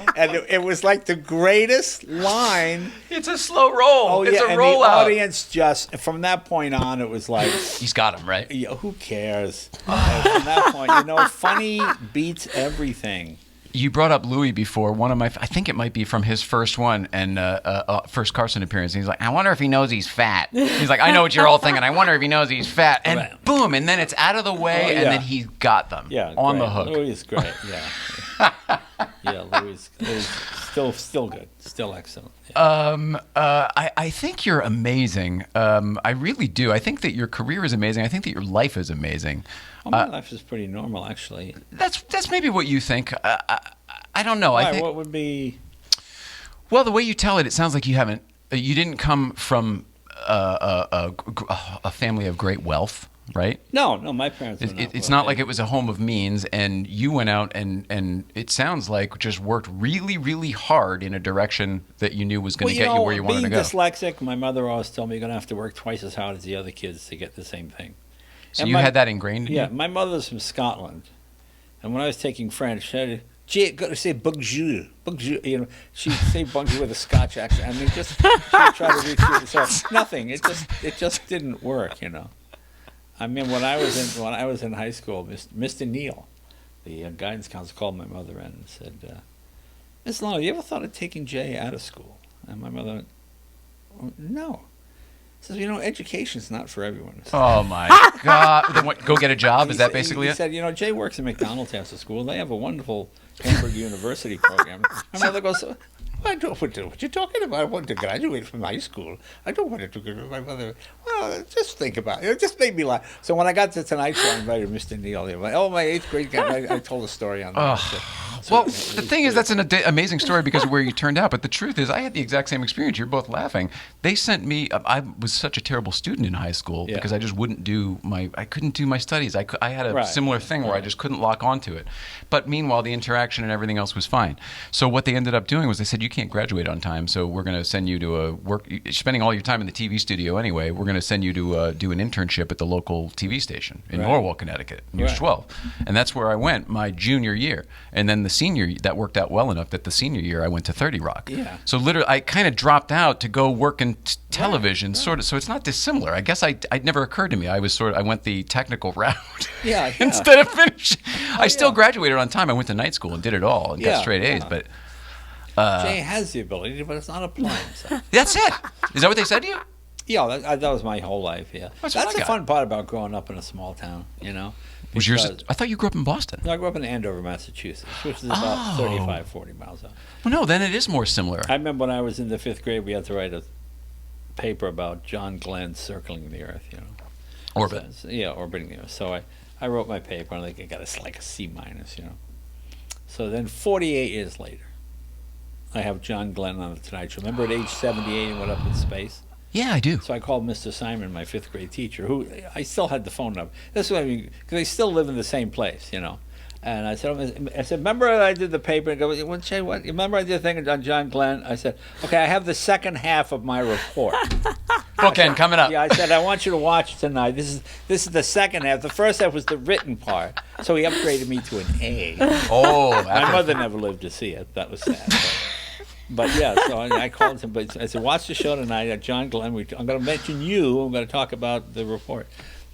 it was like the greatest line. It's a slow roll. Oh, it's yeah, a and rollout. the audience just, from that point on, it was like... He's got him, right? Yeah, who cares? From that point, funny beats everything. You brought up Louis before. One of my, I think it might be from his first one and first Carson appearance. And he's like, I wonder if he knows he's fat. He's like, I know what you're all thinking. I wonder if he knows he's fat. And boom, and then it's out of the way, and then he got them on the hook. Louis is great. Yeah, yeah. Louis is still good, still excellent. Yeah. I think you're amazing. I really do. I think that your career is amazing. I think that your life is amazing. Well, my life is pretty normal, actually. That's maybe what you think. I don't know. Why? I think, What would be? Well, the way you tell it, it sounds like you didn't come from a family of great wealth, right? No, my parents. It's not like it was a home of means, and you went out and it sounds like just worked really, really hard in a direction that you knew was going to get you where you wanted to go. Being dyslexic, my mother always told me you're going to have to work twice as hard as the other kids to get the same thing. So you had that ingrained in you? Yeah, my mother's from Scotland, and when I was taking French, she had got to say bonjour, bonjour. She'd say bonjour with a Scotch accent. I mean, she'd try to recreate herself. Nothing. It just didn't work. I mean, when I was in high school, Mr. Neal, the guidance counselor, called my mother in and said, "Miss Leno, you ever thought of taking Jay out of school?" And my mother went, "No." He says, education's not for everyone. Oh, my God. Then what, go get a job? Is that basically it? He said, Jay works at McDonald's after school. They have a wonderful Cambridge University program. My mother goes, I don't want to. What you talking about? I want to graduate from high school. I don't want to go. My mother, well, just think about it. It just made me laugh. So when I got to Tonight Show, I invited Mr. Neal. My 8th grade guy, I told a story on that. Well, the thing is, that's an amazing story because of where you turned out. But the truth is, I had the exact same experience. You're both laughing. They sent me. I was such a terrible student in high school because I just couldn't do my studies. I had a similar thing where I just couldn't lock onto it. But meanwhile, the interaction and everything else was fine. So what they ended up doing was they said, you can't graduate on time, so we're going to send you to spending all your time in the TV studio anyway, we're going to send you to do an internship at the local TV station in Norwalk, Connecticut, when you were 12. And that's where I went my junior year. And then the senior, that worked out well enough that the senior year I went to 30 Rock. Yeah. So literally, I kind of dropped out to go work in television, sort of. So it's not dissimilar. I guess I'd never occurred to me. I went the technical route. Yeah. Instead of finishing. I still graduated on time. I went to night school and did it all and got straight A's. But Jay has the ability, but it's not applying himself. That's it. Is that what they said to you? Yeah, that was my whole life. Yeah, that's the fun part about growing up in a small town. Was yours? I thought you grew up in Boston. No, I grew up in Andover, Massachusetts, which is about 35, 40 miles out. Well, no, then it is more similar. I remember when I was in the 5th grade, we had to write a paper about John Glenn circling the Earth. Orbit. So, orbiting the Earth. So I wrote my paper, and I got it like a C-. So then 48 years later, I have John Glenn on the Tonight Show. Remember at age 78 he went up in space? Yeah, I do. So I called Mr. Simon, my 5th grade teacher, who I still had the phone number. That's what I mean, because they still live in the same place, And I said, remember I did the paper? And go, Jay, what? Remember I did a thing on John Glenn? I said, okay, I have the second half of my report. Bookend coming up. Yeah, I said, I want you to watch tonight. This is the second half. The first half was the written part. So he upgraded me to an A. Oh. My mother never lived to see it. That was sad. But yeah, so I called him. But I said, watch the show tonight. John Glenn, I'm going to mention you. I'm going to talk about the report.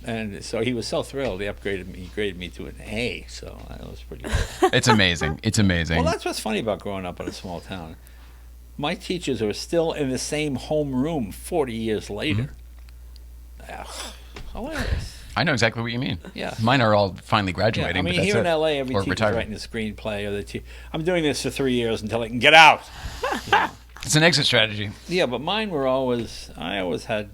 And so he was so thrilled. He graded me to an A. So that was pretty good. It's amazing. It's amazing. Well, that's what's funny about growing up in a small town. My teachers are still in the same homeroom 40 years later. Hilarious. I know exactly what you mean. Yeah. Mine are all finally graduating. Yeah, I mean, but here in LA, every teacher's writing a screenplay. I'm doing this for 3 years until I can get out. It's an exit strategy. Yeah, but mine were I always had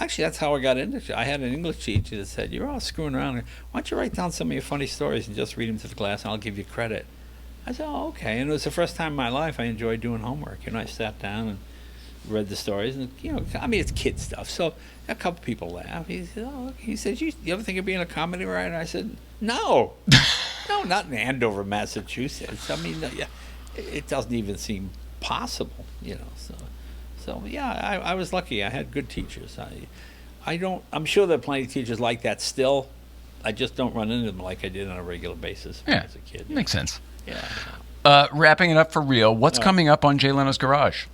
Actually, that's how I got into it. I had an English teacher that said, "You're all screwing around. Why don't you write down some of your funny stories and just read them to the class, and I'll give you credit." I said, "Oh, okay." And it was the first time in my life I enjoyed doing homework. I sat down and read the stories, and I mean, it's kid stuff. So a couple people laughed. He said, "Oh," he said, "You ever think of being a comedy writer?" I said, "No, no, not in Andover, Massachusetts. I mean, it doesn't even seem possible, So yeah, I was lucky. I had good teachers. I'm sure there are plenty of teachers like that still. I just don't run into them like I did on a regular basis when I was a kid. Makes sense. Yeah. Wrapping it up for real, what's coming up on Jay Leno's Garage?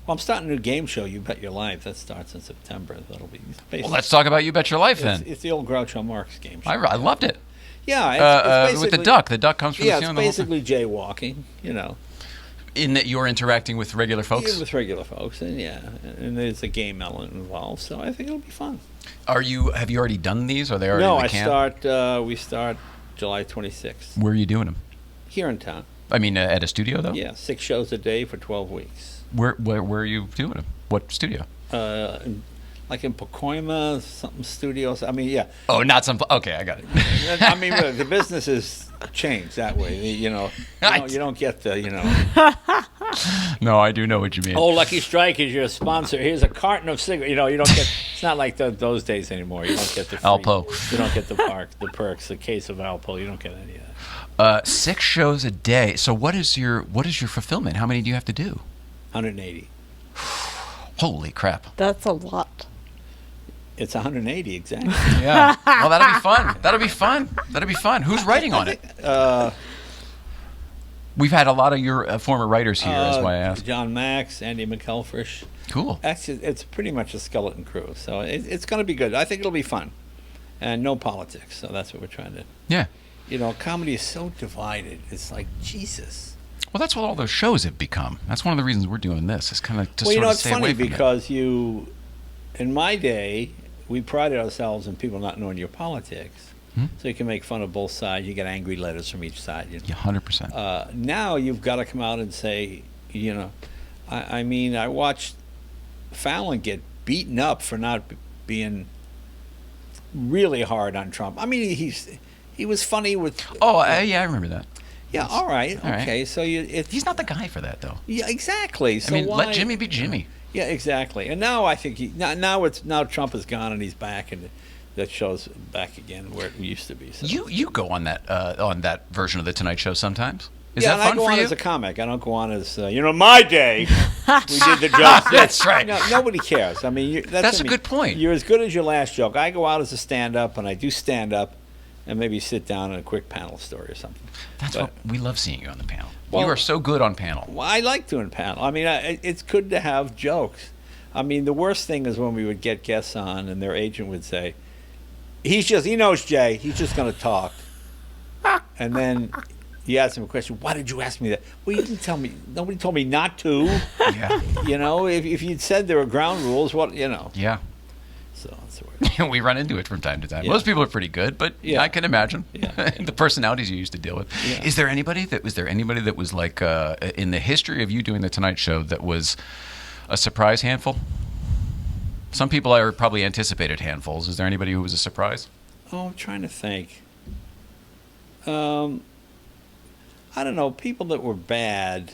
Well, I'm starting a new game show, You Bet Your Life. That starts in September. That'll be Well, let's talk about You Bet Your Life then. It's the old Groucho Marx game show. I loved it. Yeah, it's with the duck. The duck comes from the it's basically jaywalking, In that you're interacting with regular folks? Yeah, with regular folks, and there's a game element involved, so I think it'll be fun. Have you already done these? Are they already in the camp? We start July 26th. Where are you doing them? Here in town. I mean, at a studio, though? Yeah, 6 shows a day for 12 weeks. Where are you doing them? What studio? Like in Pacoima, something studios. I mean, yeah. Oh, not some. Okay, I got it. I mean, the business has changed that way. You don't get the. No, I do know what you mean. Oh, Lucky Strike is your sponsor. Here's a carton of cigarettes. You don't get. It's not like those days anymore. You don't get the free, Alpo. You don't get the perks, the case of Alpo. You don't get any of that. 6 shows a day. So what is your fulfillment? How many do you have to do? 180. Holy crap! That's a lot. It's 180 exactly. Yeah. Well, that'll be fun. Who's writing on it? We've had a lot of your former writers here. That's why I asked. John Max, Andy McElfresh. Cool. Actually, it's pretty much a skeleton crew, so it's going to be good. I think it'll be fun, and no politics. So that's what we're trying to. Yeah. Comedy is so divided. It's like Jesus. Well, that's what all those shows have become. That's one of the reasons we're doing this. Is kind of to sort of stay away from it. Well, it's funny because in my day, we prided ourselves in people not knowing your politics. So you can make fun of both sides. You get angry letters from each side. Yeah, 100%. Now you've got to come out and say, I mean, I watched Fallon get beaten up for not being really hard on Trump. I mean, he was funny with. Yeah, I remember that. Yeah, all right, okay. So he's not the guy for that, though. Yeah, exactly. So let Jimmy be Jimmy. Yeah, exactly. And now I think now Trump is gone and he's back, and that show's back again where it used to be. So. You go on that version of the Tonight Show sometimes. Is that fun I go for on you? As a comic. I don't go on as my day. We did the joke. That's right. No, nobody cares. I mean, that's a good point. You're as good as your last joke. I go out as a stand-up, and I do stand-up, and maybe sit down in a quick panel story or something. That's what we love seeing you on the panel. Well, you are so good on panel. Well, I like doing panel. I mean, it's good to have jokes. I mean, the worst thing is when we would get guests on, and their agent would say, he knows Jay. He's just going to talk. And then you ask him a question. Why did you ask me that? Well, you didn't tell me. Nobody told me not to. Yeah. If you'd said there were ground rules, Yeah. So that's the way. We run into it from time to time. Yeah. Most people are pretty good, but I can imagine the personalities you used to deal with. Yeah. Was there anybody that was like in the history of you doing the Tonight Show that was a surprise handful? Some people are probably anticipated handfuls. Is there anybody who was a surprise? Oh, I'm trying to think. I don't know. People that were bad.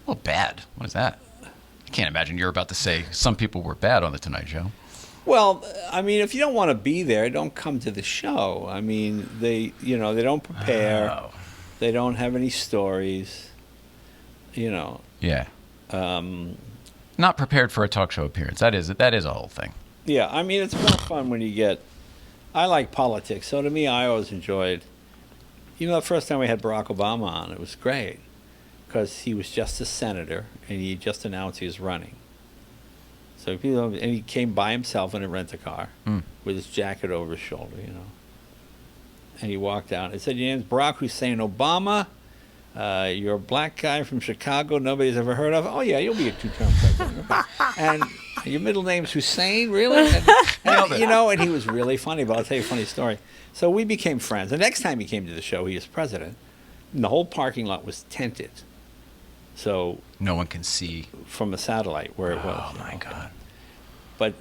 Well, bad. What is that? I can't imagine you're about to say some people were bad on the Tonight Show. Well, I mean, if you don't want to be there, don't come to the show. I mean, they don't prepare. Oh. They don't have any stories. Yeah. Not prepared for a talk show appearance. That is a whole thing. Yeah, I mean, it's more fun when you get. I like politics, so to me, I always enjoyed. The first time we had Barack Obama on, it was great because he was just a senator and he just announced he was running. So and he came by himself in a rent-a-car with his jacket over his shoulder, And he walked out. He said, "Your name's Barack Hussein Obama. You're a black guy from Chicago nobody's ever heard of. Oh, yeah, you'll be a 2-term president. And your middle name's Hussein, really?" And he was really funny, but I'll tell you a funny story. So we became friends. The next time he came to the show, he was president, and the whole parking lot was tented. So no one can see from a satellite where it was. Oh, my God. But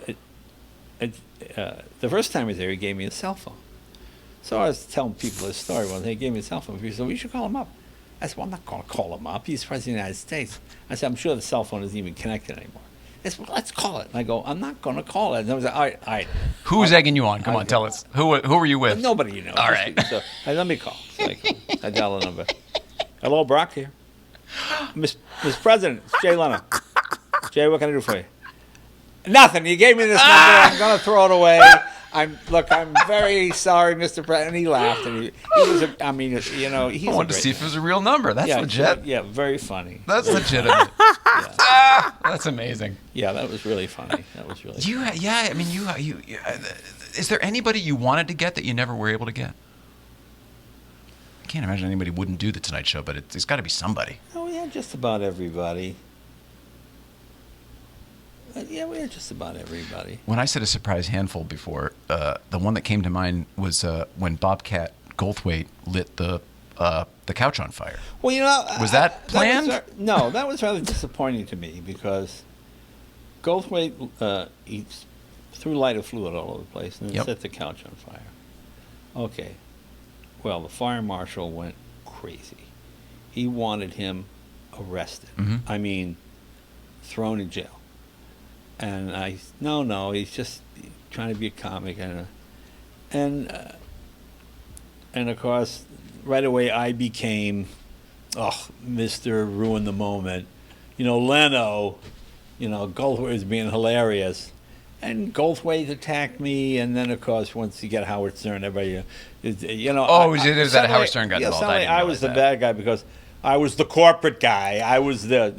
the first time he was there, he gave me a cell phone. So I was telling people this story. Well, he gave me a cell phone. He said, well, you should call him up. I said, well, I'm not going to call him up. He's president of the United States. I said, I'm sure the cell phone isn't even connected anymore. He said, well, let's call it. And I go, I'm not going to call it. And I was like, all right. Who's egging you on? Come on, tell us. Who were you with? Nobody you know. All right. So let me call. So I dial the number. Hello, Brock here. Miss President, it's Jay Leno. Jay, what can I do for you? Nothing. You gave me this number. I'm going to throw it away. I'm very sorry, Mr. President. And he laughed. And he was, he's I wanted to see if it was a real number. That's legit. Yeah, very funny. That's legitimate. That's amazing. Yeah, that was really funny. Is there anybody you wanted to get that you never were able to get? I can't imagine anybody wouldn't do the Tonight Show, but it's got to be somebody. Oh, yeah, just about everybody. Yeah, we had just about everybody. When I said a surprise handful before, the one that came to mind was when Bobcat Goldthwait lit the couch on fire. Well, was that planned? No, that was rather disappointing to me because Goldthwait he threw lighter fluid all over the place and then set the couch on fire. Okay. Well, the fire marshal went crazy. He wanted him arrested. Mm-hmm. I mean, thrown in jail. And no, he's just trying to be a comic, and of course, right away I became, Mr. Ruin the Moment, Leno, Goldthwait was being hilarious, and Goldthwait attacked me, and then of course once you get Howard Stern, everybody, is that Howard Stern got involved? I was the bad guy because I was the corporate guy. I was the,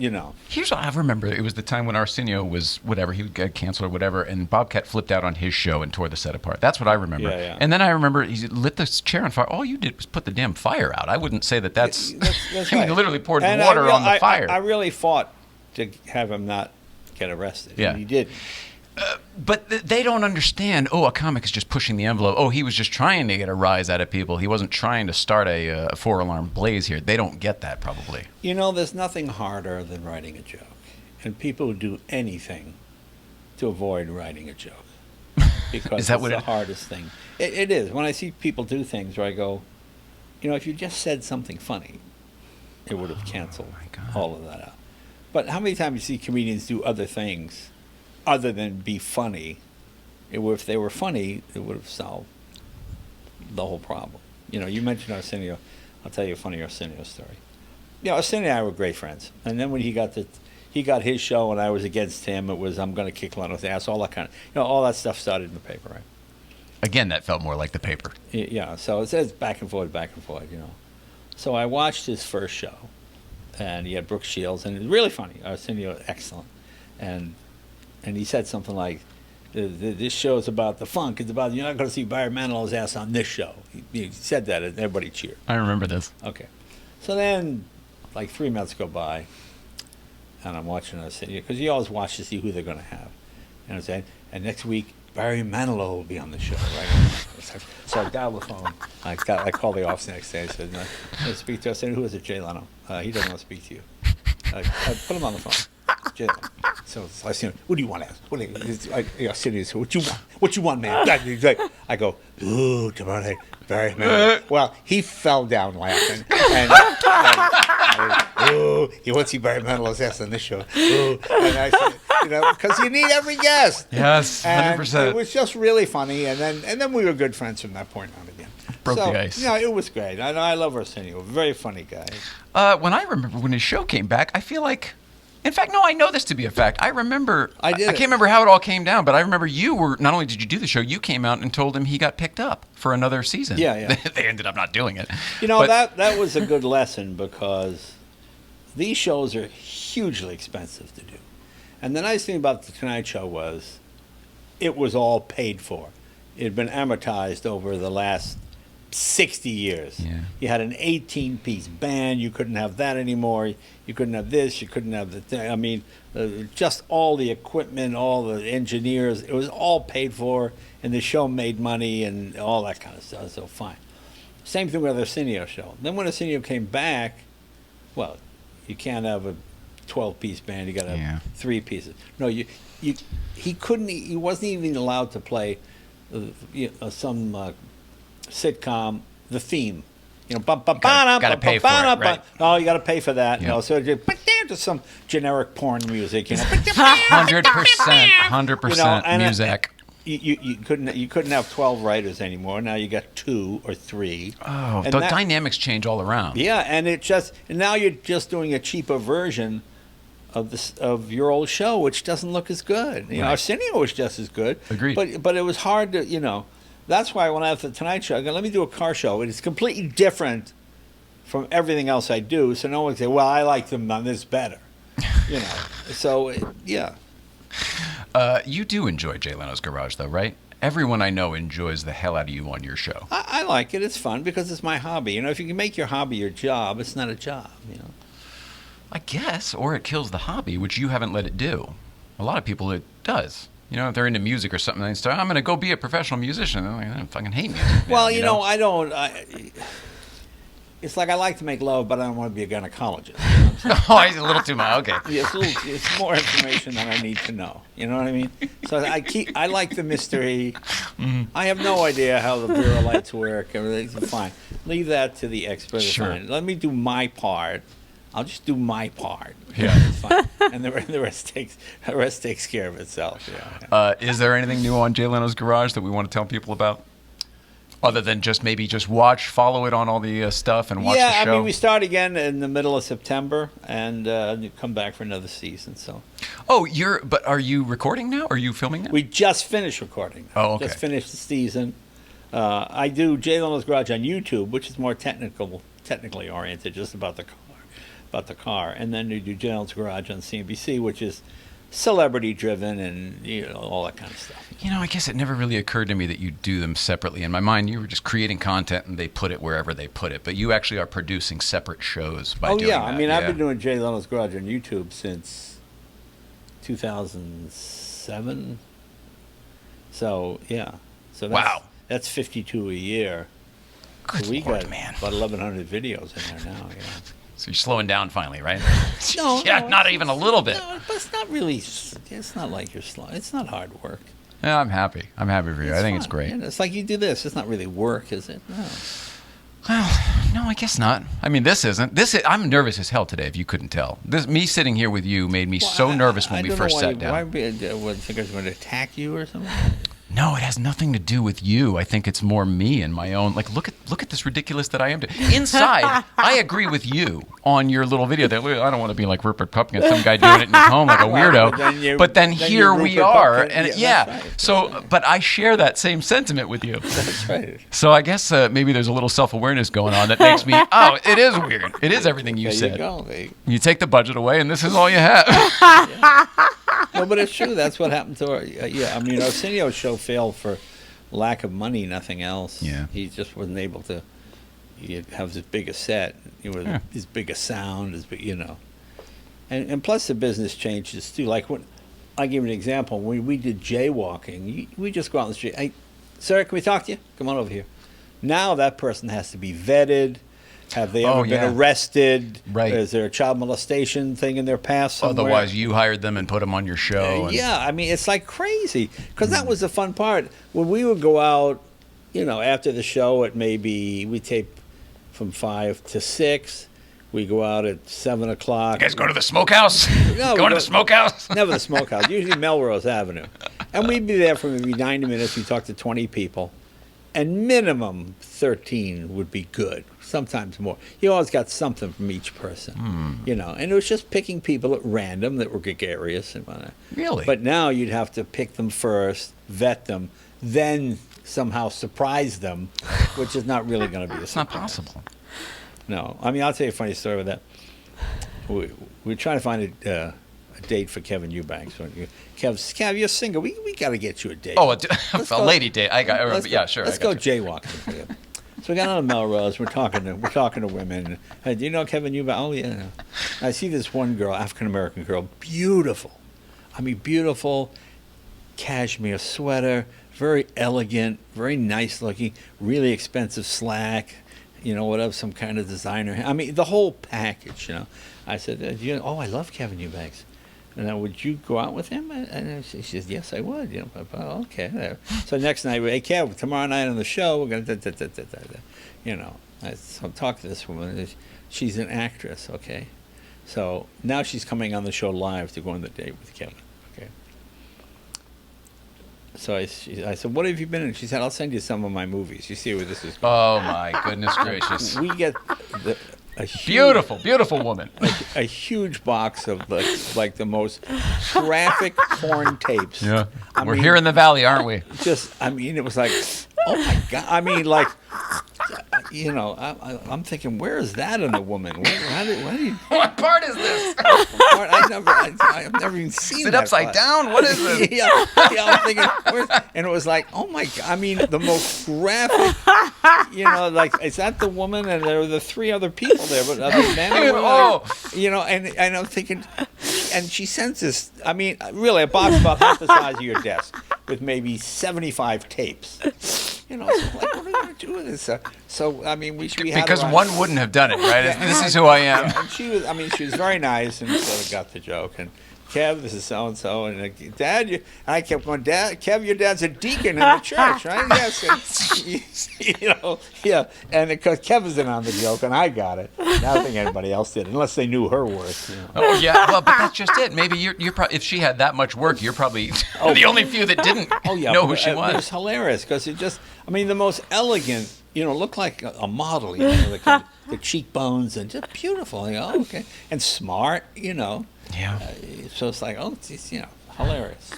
Here's what I remember. It was the time when Arsenio was whatever, he would get canceled or whatever, and Bobcat flipped out on his show and tore the set apart. That's what I remember. Yeah. And then I remember he lit the chair on fire. All you did was put the damn fire out. I wouldn't say that's right. He literally poured water on the fire. I really fought to have him not get arrested. Yeah. And he did. But they don't understand, a comic is just pushing the envelope. He was just trying to get a rise out of people. He wasn't trying to start a four-alarm blaze here. They don't get that, probably. There's nothing harder than writing a joke. And people do anything to avoid writing a joke. Because it's the hardest thing. It is. When I see people do things where I go, if you just said something funny, it would have canceled all of that out. But how many times you see comedians do other things other than be funny? If they were funny, it would have solved the whole problem. You mentioned Arsenio. I'll tell you a funny Arsenio story. Arsenio and I were great friends. And then when he got his show and I was against him, it was, I'm going to kick Leno's ass, all that kind of, all that stuff started in the paper, right? Again, that felt more like the paper. Yeah, so it says back and forth, So I watched his first show, and he had Brooke Shields, and it was really funny. Arsenio, excellent. And he said something like, this show is about the funk. It's about, you're not going to see Barry Manilow's ass on this show. He said that, and everybody cheered. I remember this. Okay. So then, 3 months go by, and I'm watching Arsenio, because you always watch to see who they're going to have. And I'm saying, and next week, Barry Manilow will be on the show, right? So I dial the phone. I call the office the next day. I said, I speak to Arsenio. Who is it? Jay Leno. He doesn't want to speak to you. I put him on the phone. Jay Leno. So I said, what do you want to ask? Arsenio said, what you want? What you want, man? I go, ooh, tomorrow night, Barry Manilow. Well, he fell down laughing. And ooh, he wants to see Barry Manilow's ass on this show. Ooh. And I said, because you need every guest. Yes, 100%. And it was just really funny, and then we were good friends from that point on again. Broke the ice. It was great. I love Arsenio. Very funny guy. When I remember when his show came back, I feel like, in fact, no, I know this to be a fact. I remember. I can't remember how it all came down, but I remember you were, not only did you do the show, you came out and told him he got picked up for another season. Yeah. They ended up not doing it. That was a good lesson because these shows are hugely expensive to do. And the nice thing about The Tonight Show was it was all paid for. It had been amortized over the last 60 years. Yeah. You had an 18-piece band. You couldn't have that anymore. You couldn't have this. You couldn't have the thing. I mean, just all the equipment, all the engineers, it was all paid for, and the show made money and all that kind of stuff. So fine. Same thing with Arsenio's show. Then when Arsenio came back, well, you can't have 12-piece band. You got to have 3 pieces. No, he couldn't. He wasn't even allowed to play some sitcom the theme. Gotta pay for it, right? Oh, you got to pay for that. Yep. No, so just some generic porn music. 100% music. You couldn't have 12 writers anymore. Now you got 2 or 3. Oh, the dynamics change all around. Yeah, and now you're just doing a cheaper version of your old show, which doesn't look as good. You know, Arsenio was just as good. Agreed. But it was hard to, That's why when I have the Tonight Show, I go, let me do a car show. And it's completely different from everything else I do. So no one can say, well, I like them on this better. So, yeah. You do enjoy Jay Leno's Garage, though, right? Everyone I know enjoys the hell out of you on your show. I like it. It's fun because it's my hobby. If you can make your hobby your job, it's not a job, I guess, or it kills the hobby, which you haven't let it do. A lot of people, it does. If they're into music or something, they start, I'm going to go be a professional musician. And I fucking hate music. Well, I don't. It's like I like to make love, but I don't want to be a gynecologist. Oh, it's a little too much. Okay. Yeah, it's more information than I need to know. You know what I mean? So I like the mystery. Mm-hmm. I have no idea how the Bureau lights work. Everything's fine. Leave that to the expert. Sure. Fine. Let me do my part. I'll just do my part. Yeah. It's fine. And the rest takes care of itself. Yeah. Is there anything new on Jay Leno's Garage that we want to tell people about? Other than just follow it on all the stuff and watch the show? Yeah, I mean, we start again in the middle of September and come back for another season. So. Oh, but are you recording now? Are you filming now? We just finished recording. Oh, okay. Just finished the season. I do Jay Leno's Garage on YouTube, which is more technically oriented, just about the car. And then we do Jay Leno's Garage on CNBC, which is celebrity driven and all that kind of stuff. I guess it never really occurred to me that you do them separately. In my mind, you were just creating content and they put it wherever they put it. But you actually are producing separate shows by doing that. I mean, I've been doing Jay Leno's Garage on YouTube since 2007. So, yeah. So that's 52 a year. Good so we Lord, got man. About 1,100 videos in there now, So you're slowing down finally, right? No, not even a little bit. No, but it's not really. It's not like you're slow. It's not hard work. Yeah, I'm happy. I'm happy for you. I think it's great. Yeah, it's like you do this. It's not really work, is it? No. Well, no, I guess not. I mean, this isn't. I'm nervous as hell today. If you couldn't tell, me sitting here with you made me so nervous when we first sat down. Why think I was going to attack you or something? No, it has nothing to do with you. I think it's more me and my own. Like, look at this ridiculous that I am. Inside, I agree with you on your little video. That I don't want to be like Rupert Pupkin, some guy doing it in his home like a weirdo. But then here we are, and right. So, but I share that same sentiment with you. That's right. So I guess maybe there's a little self-awareness going on that makes me. Oh, it is weird. It is everything you said. There you go. You take the budget away, and this is all you have. No, but it's true. That's what happened to our. I mean, Arsenio's show failed for lack of money, nothing else. Yeah. He just wasn't able to have as big a set, as big a sound, as big, And plus the business changes too. Like when I give you an example, when we did jaywalking, we just go out on the street. Hey, sir, can we talk to you? Come on over here. Now that person has to be vetted. Have they ever been arrested? Right. Is there a child molestation thing in their past somewhere? Otherwise, you hired them and put them on your show. Yeah, I mean, it's like crazy. Because that was the fun part. When we would go out, after the show at we tape from 5 to 6. We go out at 7 o'clock. You guys go to the smokehouse? No, Going to the smokehouse? Never the smokehouse. Usually Melrose Avenue. And we'd be there for maybe 90 minutes. We'd talk to 20 people. And minimum 13 would be good. Sometimes more. You always got something from each person, And it was just picking people at random that were gregarious and whatnot. Really? But now you'd have to pick them first, vet them, then somehow surprise them, which is not really going to be. It's not possible. No, I mean, I'll tell you a funny story with that. We're trying to find a date for Kevin Eubanks. Kev, you're single. We got to get you a date. Oh, a lady date. Sure. Let's go jaywalking. So we got on Melrose. We're talking to women. Hey, do you know Kevin Eubanks? Oh yeah. I see this one girl, African American girl, beautiful. I mean, beautiful, cashmere sweater, very elegant, very nice looking, really expensive slack, you know, whatever, some kind of designer. I mean, the whole package, you know. I said, I love Kevin Eubanks. And would you go out with him? And she says, yes, I would. You know, okay. So next night, hey, Kev, tomorrow night on the show, we're going to, you know. So talk to this woman. She's an actress, okay? So now she's coming on the show live to go on the date with Kevin, okay? So I said, what have you been in? She said, I'll send you some of my movies. You see where this is going. Oh, my goodness gracious. We get a huge, beautiful woman. A huge box of like the most graphic porn tapes. Yeah. We're here in the valley, aren't we? It was like, oh my God. I mean, like, you know, I'm thinking, where is that in a woman? What part is this? I've never even seen Is it that upside part. down? What is this? yeah, I'm thinking, and it was like, oh my God. I mean, the most graphic, you know, like, is that the woman? And there were the three other people there, but other men and women, you know, and I'm thinking, and she sends this, I mean, really, a box about half the size of your desk with maybe 75 tapes. You know, so like, what are we going to do with this? So I mean, we had because her on. one wouldn't have done it, right? This is who I am. Yeah, and she was very nice and sort of got the joke. And Kev, this is so and so, and Dad, and I kept going, Dad, Kev, your dad's a deacon in the church, right? Yes, and, you know, yeah. And because Kev was in on the joke, and I got it. I don't think anybody else did, unless they knew her worth. You know? Oh yeah, well, but that's just it. Maybe you're probably, if she had that much work, you're probably the only few that didn't know who she was. It was hilarious because it just, I mean, the most elegant, you know, looked like a model, you know, the cheekbones and just beautiful. You know, okay, and smart, you know. Yeah. So it's like, oh, it's, you know, hilarious.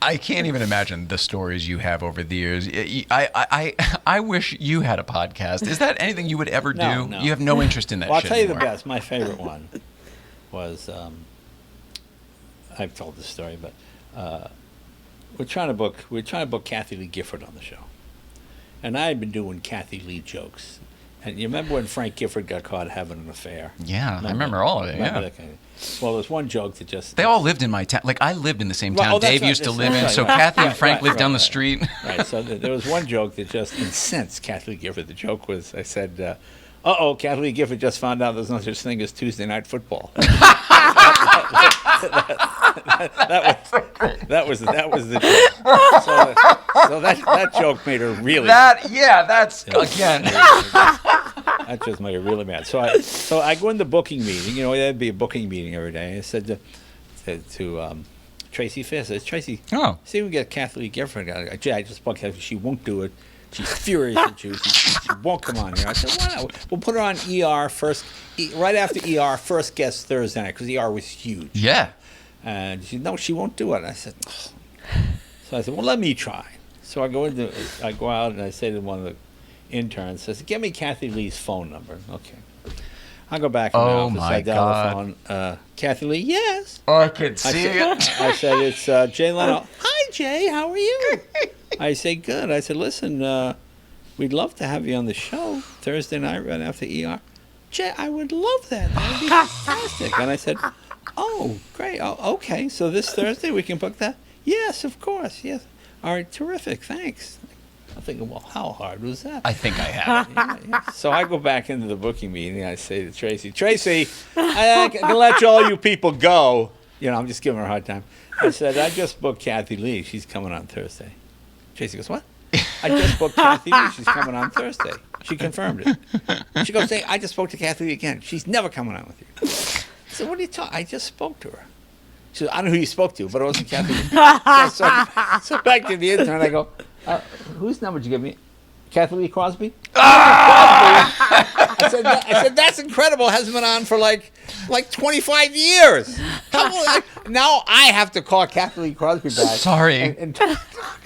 I can't even imagine the stories you have over the years. I wish you had a podcast. Is that anything you would ever do? No. You have no interest in that Well, shit I'll tell you anymore. the best. My favorite one was, I've told this story, but we're trying to book Kathy Lee Gifford on the show. And I had been doing Kathy Lee jokes. And you remember when Frank Gifford got caught having an affair? Yeah, I remember all of it. Yeah. That kind of, well, there's one joke that just... They all lived in my town. Like, I lived in the same town Well, Dave right, used to that's live in. right, So right. Kathy and Right, Frank right, lived down the right. street. Right, so there was one joke that just incensed Kathy Lee Gifford. The joke was, I said, Kathy Lee Gifford just found out there's no such thing as Tuesday night football. that was the joke. So that joke made her really... Again... That just made her really mad. So I go in the booking meeting. You know, there'd be a booking meeting every day. I said to Tracy Fisk, I said, Tracy, see if we can get Kathy Lee Gifford. I just booked Kathy. She won't do it. She's furious at you. She won't come on here. I said, why not? We'll put her on ER first, right after ER, first guest Thursday night, because ER was huge. Yeah. And she said, no, she won't do it. I said, oh. So I said, well, let me try. So I go out and I say to one of the interns, says, give me Kathy Lee's phone number. Okay. I go back in the office. I dial the phone. Kathy Lee, yes. I could see it. I said, it's Jay Leno. Hi, Jay. How are you? I say, good. I said, listen, we'd love to have you on the show Thursday night right after ER. Jay, I would love that. That would be fantastic. And I said, oh, great. Oh, okay. So this Thursday we can book that? Yes, of course. Yes. All right. Terrific. Thanks. I'm thinking, well, how hard was that? I think I have. Yeah. So I go back into the booking meeting. I say to Tracy, I can let all you people go. You know, I'm just giving her a hard time. I said, I just booked Kathy Lee. She's coming on Thursday. Tracy goes, what? I just booked Kathy Lee. She's coming on Thursday. She confirmed it. She goes, hey, I just spoke to Kathy Lee again. She's never coming on with you. I said, what are you talking? I just spoke to her. She said, I don't know who you spoke to, but it wasn't Kathy Lee. So back to the intern, I go, whose number did you give me? Kathy Lee Crosby? I said, that's incredible. Hasn't been on for like 25 years. Now I have to call Kathy Lee Crosby back. Sorry.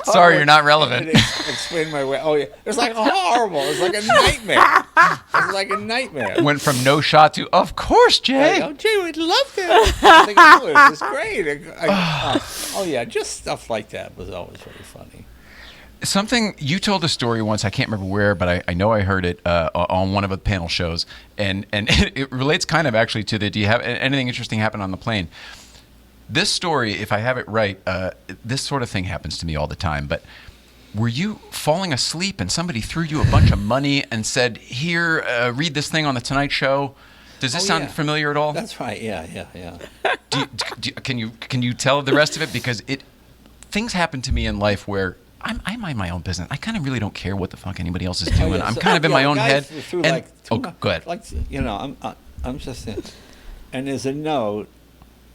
Sorry, you're not relevant. And explain my way. Oh, yeah. It was like horrible. It was like a nightmare. It was like a nightmare. Went from no shot to, of course, Jay. Oh, Jay, we'd love to. I think, oh, this is great. Oh, yeah, just stuff like that was always very funny. Something, you told a story once, I can't remember where, but I know I heard it on one of the panel shows, and it relates kind of actually to do you have anything interesting happen on the plane? This story, if I have it right, this sort of thing happens to me all the time, but were you falling asleep and somebody threw you a bunch of money and said, "Here, read this thing on the Tonight Show"? Does this sound familiar at all? That's right. Yeah. Can you tell the rest of it? Because things happen to me in life where I mind my own business. I kind of really don't care what the fuck anybody else is doing. I'm kind of in my own head. Go ahead. I'm just saying. And there's a note,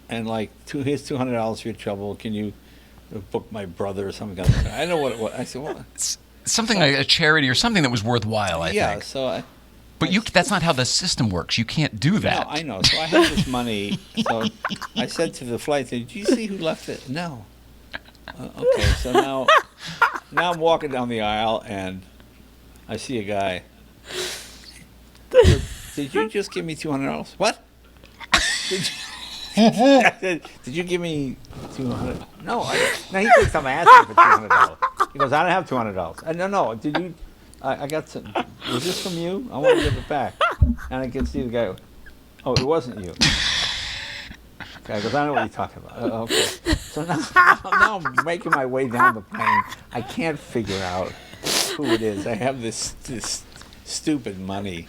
and here's $200 for your trouble. Can you book my brother or something? I don't know what it was. I said, well, something like a charity or something that was worthwhile. I think. Yeah. So. That's not how the system works. You can't do that. No, I know. So I had this money. So I said to the flight, "Did you see who left it?" No. Okay. So now I'm walking down the aisle and I see a guy. Did you just give me $200? What? I said, did you give me $200? No. Now he thinks I'm asking for $200. He goes, I don't have $200. No. Did you? I got some. Was this from you? I want to give it back. And I can see the guy. Oh, it wasn't you. Okay, because I know what you're talking about. Okay. So now I'm making my way down the plane. I can't figure out who it is. I have this stupid money.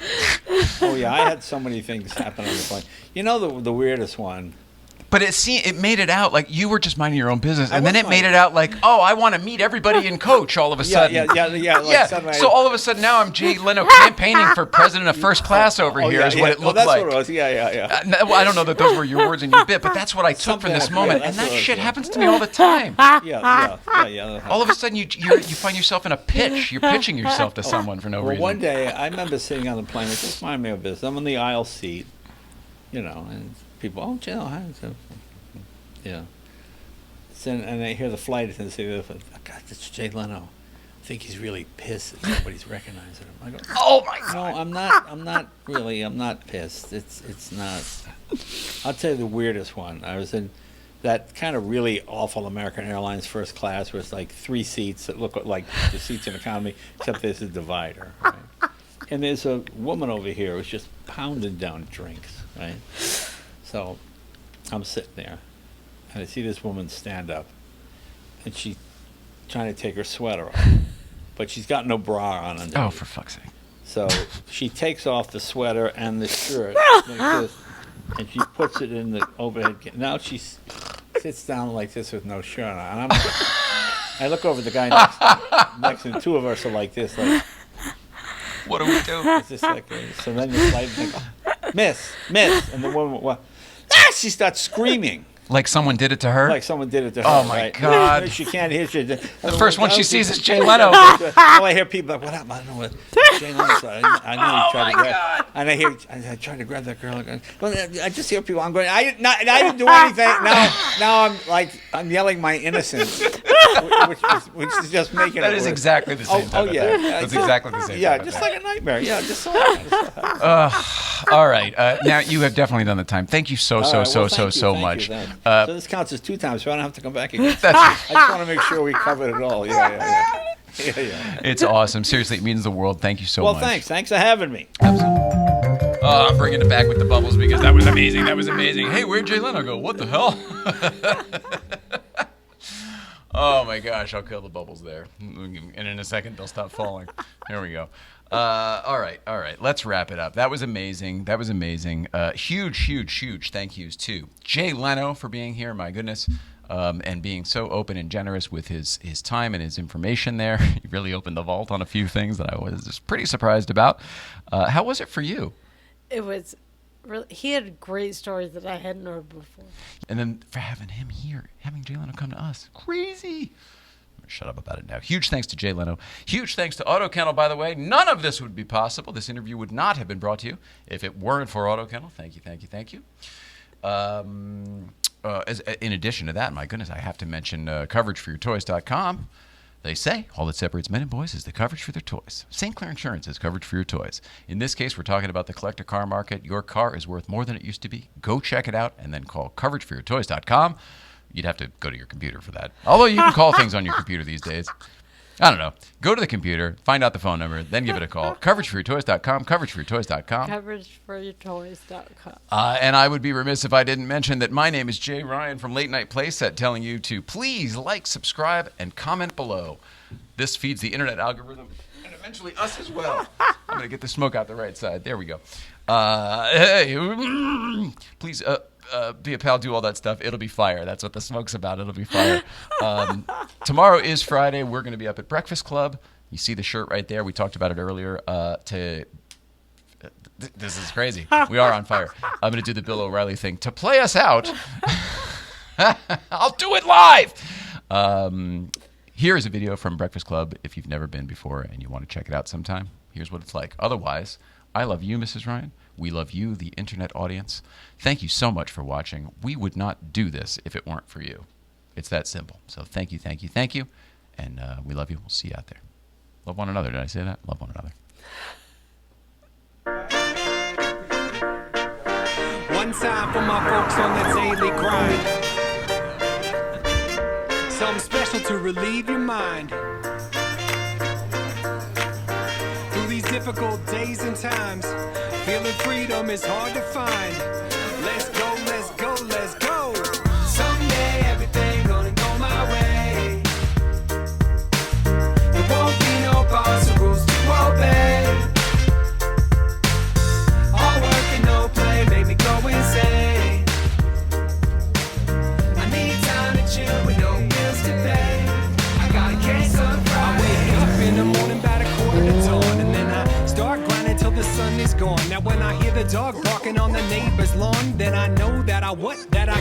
Oh yeah, I had so many things happen on the plane. You know the weirdest one. But it made it out like you were just minding your own business, and then it made it out like, oh, I want to meet everybody in Coach all of a sudden. Yeah. So all of a sudden now I'm Jay Leno campaigning for president of first class over here is what it looked that's like. What it was. Yeah. Well, I don't know that those were your words in your bit, but that's what I took from this moment, and that shit happens to me all the time. Yeah. All of a sudden you find yourself in a pitch. You're pitching yourself to someone for no reason. Well, one day I remember sitting on the plane. It just reminded me of this. I'm in the aisle seat, and people, Jay, hi. Yeah. And I hear the flight attendant say, God, it's Jay Leno. I think he's really pissed that nobody's recognizing him. I go, oh my God. No, I'm not pissed. It's not. I'll tell you the weirdest one. I was in that kind of really awful American Airlines first class where it's like 3 seats that look like the seats in economy, except there's a divider, right? And there's a woman over here who's just pounding down drinks, right? So I'm sitting there. And I see this woman stand up, and she's trying to take her sweater off, but she's got no bra on underneath. Oh, for fuck's sake! So she takes off the sweater and the shirt like this, and she puts it in the overhead. Now she sits down like this with no shirt on, and I look over at the guy next to the two of us are like this, like. What do we do? It's just like so. Then the flight Miss, and the woman, she starts screaming. Like someone did it to her? Like someone did it to her. Oh, my God. She can't hear. The first one she sees is Jay Leno. I hear people like, what happened? I don't know what Jay Leno. I know he tried to grab. And I tried to grab that girl. Well, I just hear people. I'm going. I didn't do anything. Now I'm yelling my innocence, which is just making that it is worse. Exactly the same. That's exactly the same. Yeah, just like a nightmare. Yeah, just so. All right. Now you have definitely done the time. Thank you so much. So this counts as 2 times, so I don't have to come back again. That's I just want to make sure we covered it all. Yeah. It's awesome. Seriously, it means the world. Thank you so much. Well, thanks. Thanks for having me. Absolutely. I'm bringing it back with the bubbles because that was amazing. Hey, where'd Jay Leno go? What the hell? Oh my gosh, I'll kill the bubbles there. And in a second, they'll stop falling. There we go. All right. Let's wrap it up. That was amazing. Huge thank yous to Jay Leno for being here. My goodness. And being so open and generous with his time and his information there. He really opened the vault on a few things that I was just pretty surprised about. How was it for you? It was really, he had great stories that I hadn't heard before. And then for having him here, having Jay Leno come to us, crazy. Shut up about it now. Huge thanks to Jay Leno. Huge thanks to Auto Kennel, by the way. None of this would be possible. This interview would not have been brought to you if it weren't for Auto Kennel. Thank you. In addition to that, my goodness, I have to mention coverageforyourtoys.com. They say all that separates men and boys is the coverage for their toys. St. Clair Insurance is coverage for your toys. In this case, we're talking about the collector car market. Your car is worth more than it used to be. Go check it out and then call coverageforyourtoys.com. You'd have to go to your computer for that. Although you can call things on your computer these days. I don't know. Go to the computer, find out the phone number, then give it a call. CoverageForYourToys.com, CoverageForYourToys.com. CoverageForYourToys.com. And I would be remiss if I didn't mention that my name is Jay Ryan from Late Night Playset, telling you to please like, subscribe, and comment below. This feeds the internet algorithm and eventually us as well. I'm going to get the smoke out the right side. There we go. Hey, please be a pal, do all that stuff. It'll be fire. That's what the smoke's about. It'll be fire. Tomorrow is Friday. We're going to be up at Breakfast Club. You see the shirt right there. We talked about it earlier. This is crazy. We are on fire. I'm going to do the Bill O'Reilly thing. To play us out, I'll do it live. Here is a video from Breakfast Club. If you've never been before and you want to check it out sometime, here's what it's like. Otherwise, I love you, Mrs. Ryan. We love you, the internet audience. Thank you so much for watching. We would not do this if it weren't for you. It's that simple. So thank you, thank you, thank you. And we love you. We'll see you out there. Love one another. Did I say that? Love one another. One time for my folks on the daily grind. Something special to relieve your mind. Through these difficult days and times, feeling freedom is hard to find. Let's go, let's go, let's go. Someday everything gonna go my way. There won't be no boss or rules to obey. All work and no play make me go insane. I need time to chill with no bills to pay. I got a case on Friday. I wake up in the morning about 1:15, and then I start grinding till the sun is gone. Now when I hear the dog barking on the neighbor's lawn, then I know that I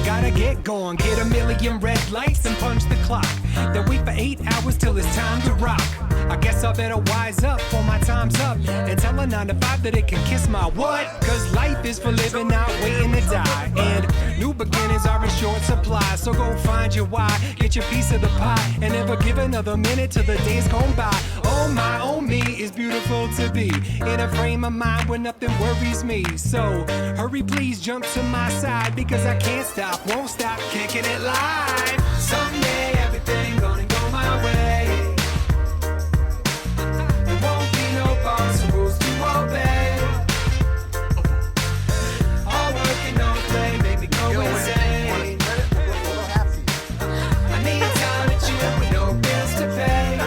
gotta get going. Get a million red lights and punch the clock. Then wait for 8 hours till it's time to rock. I guess I better wise up for my time's up and tell a 9 to 5 that it can kiss my what? Cause life is for living, not waiting to die. And new beginnings are in short supply. So go find your why, get your piece of the pie, and never give another minute till the days gone by. Oh my, oh me, it's beautiful to be in a frame of mind where nothing worries me. So hurry please, jump to my side, because I can't stop, won't stop kicking it live. Someday everything gonna go my way. There won't be no boss or rules to obey. All work and no play make me go insane. I need time to chill with no bills to pay.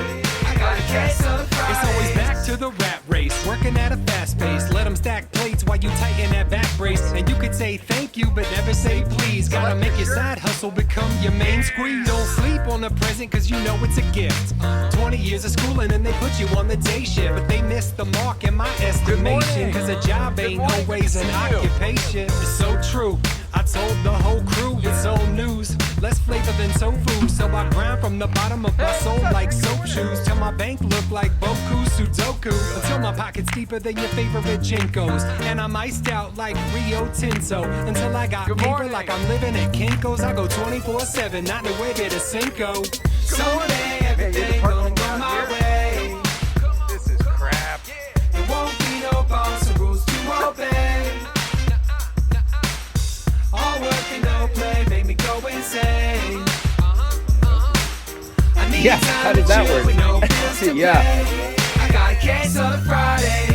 I got a case on Friday. It's always back to the rat race, working at a fast pace. Let them stack plates while you tighten that back brace. And you could say thank you, but never say please. Gotta make your side hustle become your main squeeze. Don't sleep on the present, cause you know it's a gift. 20 years of schooling and they put you on the day shift, but they missed the mark in my estimation. Cause a job ain't always an occupation. It's so true. I told the whole crew it's old news. Less flavor than tofu, so I grind from the bottom of my soul like soap shoes. Till my bank look like Boku Sudoku. Until my pocket's deeper than your favorite Jinkos. And I'm iced out like Rio Tinto. Until I got paper like I'm living at Kinko's. I go 24/7, not the way to Cinco. Someday everything gonna go my way. This is crap. There won't be no boss or rules to obey. All work and no play make me go insane. I need Yeah, time how did to that chill work? with no bills to Yeah. pay. I got a case on Friday.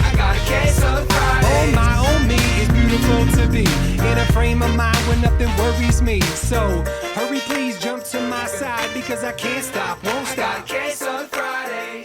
I got a case on Friday. Oh my, oh me, it's beautiful to be in a frame of mind where nothing worries me. So hurry please, jump to my side, because I can't stop, won't stop. I got a case on Friday.